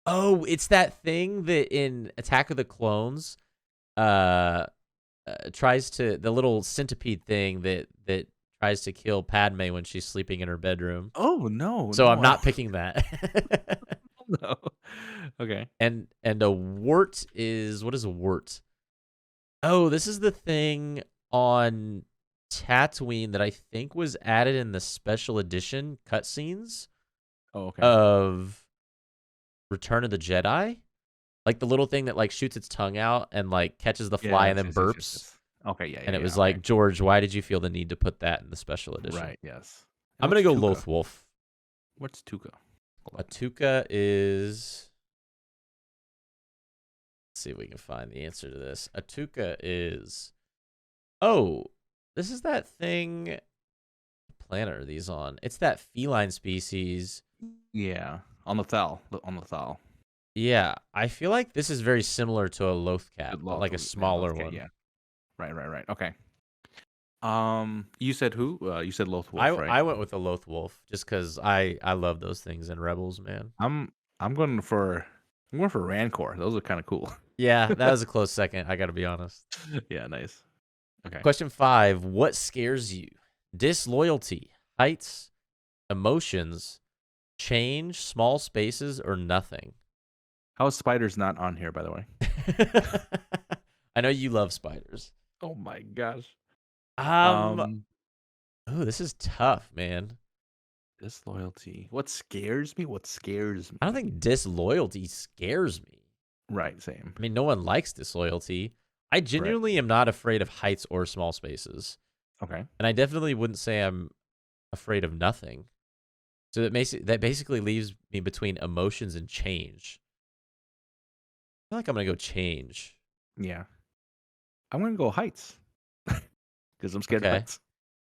Speaker 1: Oh, it's that thing that in Attack of the Clones tries to, the little centipede thing that tries to kill Padme when she's sleeping in her bedroom.
Speaker 2: Oh no,
Speaker 1: So
Speaker 2: no,
Speaker 1: I'm
Speaker 2: I
Speaker 1: not picking that.
Speaker 2: don't know. Okay.
Speaker 1: and a wart is, what is a wart? Oh, this is the thing on Tatooine that I think was added in the special edition cutscenes
Speaker 2: Oh, okay.
Speaker 1: of Return of the Jedi. Like the little thing that like shoots its tongue out and like catches the fly and
Speaker 2: Yes,
Speaker 1: then
Speaker 2: yes, yes, yes,
Speaker 1: burps.
Speaker 2: yes. Okay, yeah,
Speaker 1: And
Speaker 2: yeah,
Speaker 1: it
Speaker 2: yeah.
Speaker 1: was
Speaker 2: Okay.
Speaker 1: like, George, why did you feel the need to put that in the special edition?
Speaker 2: Right. Yes.
Speaker 1: I'm
Speaker 2: And
Speaker 1: gonna
Speaker 2: what's
Speaker 1: go
Speaker 2: Tuca?
Speaker 1: Loth Wolf.
Speaker 2: What's Tuca? Hold on.
Speaker 1: Atuka is. Let's see if we can find the answer to this. Atuka is. Oh, this is that thing. What planet are these on? It's that feline species.
Speaker 2: Yeah, on the Thal. On the Thal.
Speaker 1: Yeah, I feel like this is very similar to a Loth cat, but like a
Speaker 2: Yeah,
Speaker 1: smaller
Speaker 2: okay,
Speaker 1: one.
Speaker 2: yeah. Right. Okay. You said who? You said Loth
Speaker 1: I
Speaker 2: Wolf, right?
Speaker 1: I went with a Loth Wolf just because I love those things in Rebels, man.
Speaker 2: I'm going for Rancor. Those are kind of cool.
Speaker 1: Yeah, that was a close second. I got to be honest.
Speaker 2: Yeah, nice. Okay.
Speaker 1: Question 5: What scares you? Disloyalty, heights, emotions, change, small spaces, or nothing?
Speaker 2: How is spiders not on here, by the way?
Speaker 1: I know you love spiders.
Speaker 2: Oh my gosh.
Speaker 1: Um.
Speaker 2: Um,
Speaker 1: Oh, this is tough, man.
Speaker 2: disloyalty. What scares me? What scares me?
Speaker 1: I don't think disloyalty scares me.
Speaker 2: Right, same.
Speaker 1: I mean, no one likes disloyalty. I
Speaker 2: Right.
Speaker 1: genuinely am not afraid of heights or small spaces.
Speaker 2: Okay.
Speaker 1: And I definitely wouldn't say I'm afraid of nothing. So that basically leaves me between emotions and change. I feel like I'm going to go change.
Speaker 2: Yeah. I'm gonna go heights because I'm scared of
Speaker 1: Okay.
Speaker 2: heights.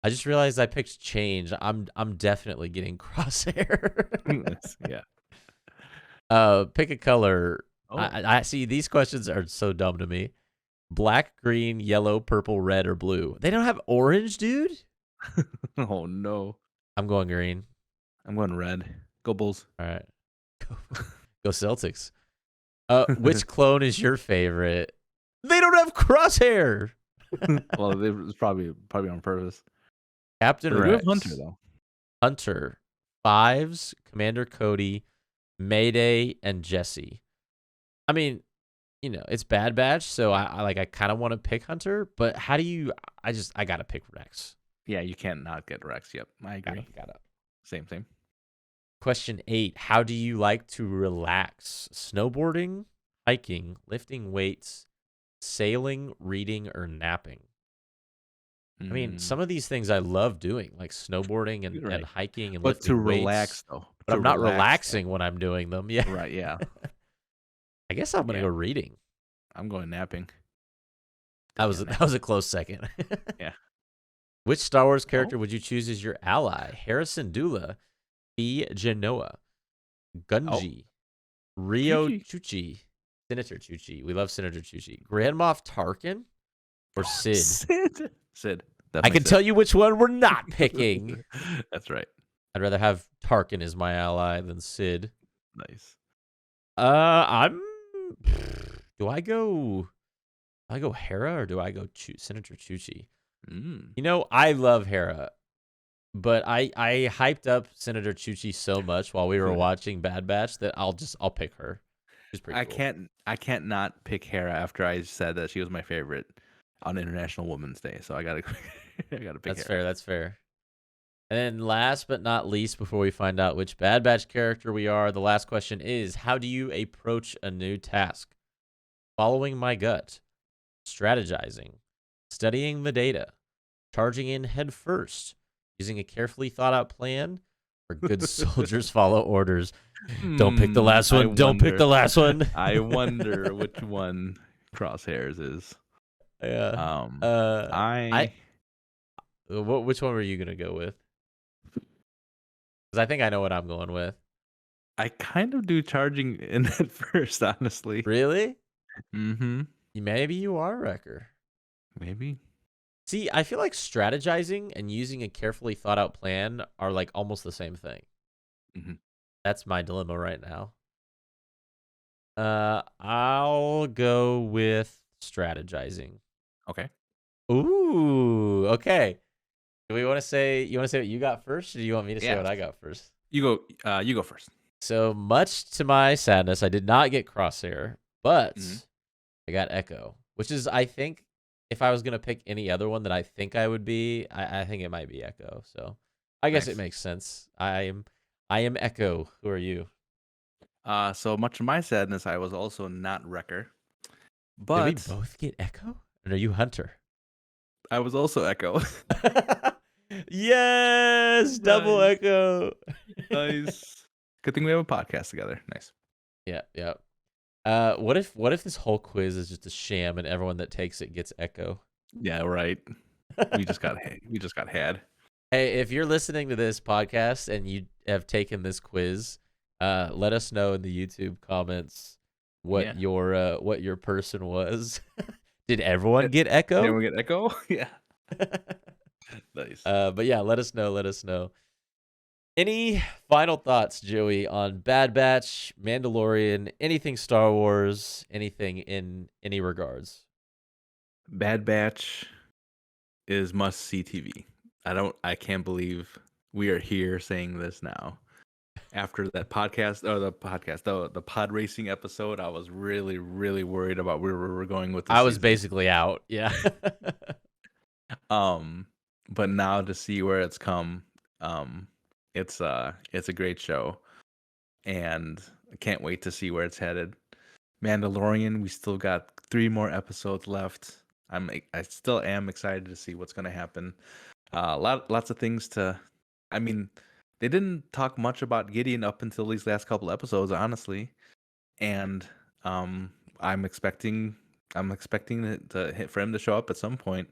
Speaker 1: I just realized I picked change. I'm definitely getting crosshair.
Speaker 2: Yeah.
Speaker 1: Pick a color.
Speaker 2: Oh.
Speaker 1: I see these questions are so dumb to me. Black, green, yellow, purple, red, or blue. They don't have orange, dude?
Speaker 2: Oh no.
Speaker 1: I'm going green.
Speaker 2: I'm going red. Go Bulls.
Speaker 1: All right. Go Celtics. Which clone is your favorite? They don't have crosshair.
Speaker 2: Well, it was probably on purpose.
Speaker 1: Captain
Speaker 2: But they do have
Speaker 1: Rex.
Speaker 2: Hunter though.
Speaker 1: Hunter. Fives, Commander Cody, Mayday, and Jesse. I mean, it's Bad Batch, so I kind of want to pick Hunter, but how do you? I gotta pick Rex.
Speaker 2: Yeah, you can't not get Rex. Yep, I agree.
Speaker 1: Gotta.
Speaker 2: Same.
Speaker 1: Question 8. How do you like to relax? Snowboarding, hiking, lifting weights, sailing, reading, or napping? I mean, some of these things I love doing, like snowboarding and
Speaker 2: Right.
Speaker 1: hiking and
Speaker 2: But
Speaker 1: lifting
Speaker 2: to
Speaker 1: weights.
Speaker 2: relax though.
Speaker 1: But I'm not relaxing when I'm doing them. Yeah.
Speaker 2: Right. Yeah.
Speaker 1: I guess I'm gonna go reading.
Speaker 2: I'm going napping.
Speaker 1: That was a close second.
Speaker 2: Yeah.
Speaker 1: Which Star Wars character would you choose as your ally? Harrison Dula, B. Genoa, Gunji, Rio Chuchi, Senator Chuchi. We love Senator Chuchi. Grand Moff Tarkin or Sid?
Speaker 2: Sid.
Speaker 1: I can tell you which one we're not picking.
Speaker 2: That's right.
Speaker 1: I'd rather have Tarkin as my ally than Sid.
Speaker 2: Nice.
Speaker 1: Do I go Hera or do I go Senator Chuchi? I love Hera, but I hyped up Senator Chuchi so much while we were watching Bad Batch that I'll pick her. She's pretty cool.
Speaker 2: I can't not pick Hera after I said that she was my favorite on International Women's Day. So I gotta pick Hera.
Speaker 1: That's fair. And then last but not least, before we find out which Bad Batch character we are, the last question is: how do you approach a new task? Following my gut, strategizing, studying the data, charging in head first, using a carefully thought out plan, or good soldiers follow orders. Don't pick the last one. Don't pick the last one.
Speaker 2: I wonder which one Crosshairs is.
Speaker 1: Yeah. Which one were you gonna go with? Because I think I know what I'm going with.
Speaker 2: I kind of do charging in at first, honestly.
Speaker 1: Really?
Speaker 2: Mm-hmm.
Speaker 1: Maybe you are Wrecker.
Speaker 2: Maybe.
Speaker 1: See, I feel like strategizing and using a carefully thought out plan are like almost the same thing.
Speaker 2: Mm-hmm.
Speaker 1: That's my dilemma right now. I'll go with strategizing.
Speaker 2: Okay.
Speaker 1: Ooh, okay. Do we want to say you want to say what you got first, or do you want me to say what I got first?
Speaker 2: You go first.
Speaker 1: So much to my sadness, I did not get Crosshair, but I got Echo, which is, I think, if I was gonna pick any other one that I think I would be, I think it might be Echo. So I guess it makes sense. I am Echo. Who are you?
Speaker 2: So much to my sadness, I was also not Wrecker. But
Speaker 1: did we both get Echo? Or are you Hunter?
Speaker 2: I was also Echo.
Speaker 1: Yes, double Echo.
Speaker 2: Nice. Good thing we have a podcast together. Nice.
Speaker 1: Yeah. What if this whole quiz is just a sham and everyone that takes it gets Echo?
Speaker 2: Yeah, right. We just got had.
Speaker 1: Hey, if you're listening to this podcast and you have taken this quiz, let us know in the YouTube comments what your person was. Did everyone get Echo?
Speaker 2: Did everyone get Echo? Yeah. Nice.
Speaker 1: But yeah, let us know. Any final thoughts, Joey, on Bad Batch, Mandalorian, anything Star Wars, anything in any regards?
Speaker 2: Bad Batch is must-see TV. I can't believe we are here saying this now. After that the pod racing episode, I was really, really worried about where we were going with this.
Speaker 1: I was basically out. Yeah.
Speaker 2: But now to see where it's come, it's a great show, and I can't wait to see where it's headed. Mandalorian, we still got 3 more episodes left. I still am excited to see what's going to happen. Lots of things to. I mean, they didn't talk much about Gideon up until these last couple episodes, honestly, and I'm expecting it to hit for him to show up at some point.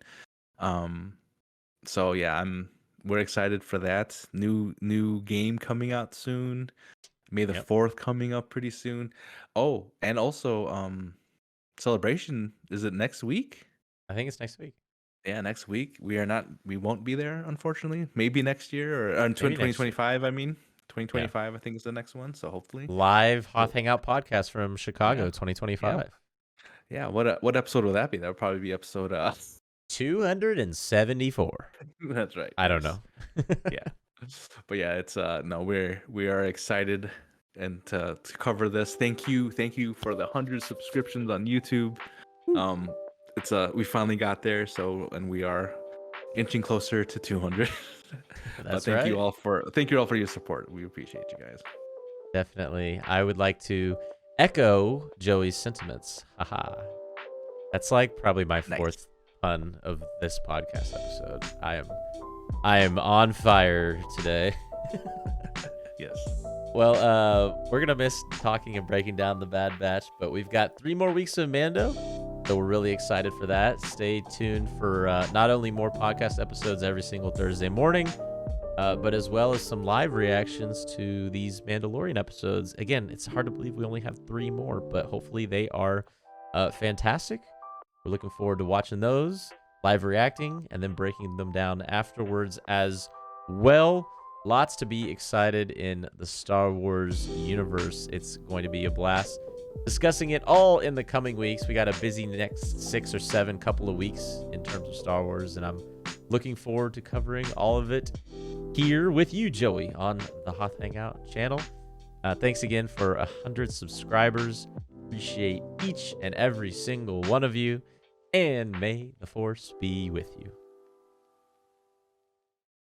Speaker 2: So yeah, we're excited for that. New game coming out soon. May the 4th coming up pretty soon. Oh, and also celebration, is it next week?
Speaker 1: I think it's next week.
Speaker 2: Yeah, next week. We won't be there, unfortunately. Maybe next year or in
Speaker 1: Maybe next year.
Speaker 2: 2025, I mean.
Speaker 1: Yeah.
Speaker 2: 2025, I think is the next one. So hopefully.
Speaker 1: Live
Speaker 2: Well,
Speaker 1: Hoth Hangout podcast from Chicago
Speaker 2: yeah. Yeah.
Speaker 1: 2025.
Speaker 2: Yeah. What episode will that be? That would probably be episode
Speaker 1: 274.
Speaker 2: that's right.
Speaker 1: I don't
Speaker 2: Yes.
Speaker 1: know.
Speaker 2: Yeah. But yeah, it's no, we are excited and to cover this. Thank you for the 100 subscriptions on YouTube. It's we finally got there, so and we are inching closer to 200. But
Speaker 1: That's
Speaker 2: thank
Speaker 1: right.
Speaker 2: you all for your support. We appreciate you guys.
Speaker 1: Definitely. I would like to echo Joey's sentiments. Haha. That's like probably my
Speaker 2: Nice.
Speaker 1: fourth pun of this podcast episode. I am on fire today.
Speaker 2: Yes.
Speaker 1: Well, we're gonna miss talking and breaking down the Bad Batch, but we've got 3 more weeks of Mando, so we're really excited for that. Stay tuned for not only more podcast episodes every single Thursday morning, but as well as some live reactions to these Mandalorian episodes. Again, it's hard to believe we only have 3 more, but hopefully they are fantastic. We're looking forward to watching those, live reacting, and then breaking them down afterwards as well. Lots to be excited in the Star Wars universe. It's going to be a blast discussing it all in the coming weeks. We got a busy next 6 or 7 couple of weeks in terms of Star Wars, and I'm looking forward to covering all of it here with you, Joey, on the Hoth Hangout channel. Thanks again for 100 subscribers. Appreciate each and every single one of you, and may the Force be with you.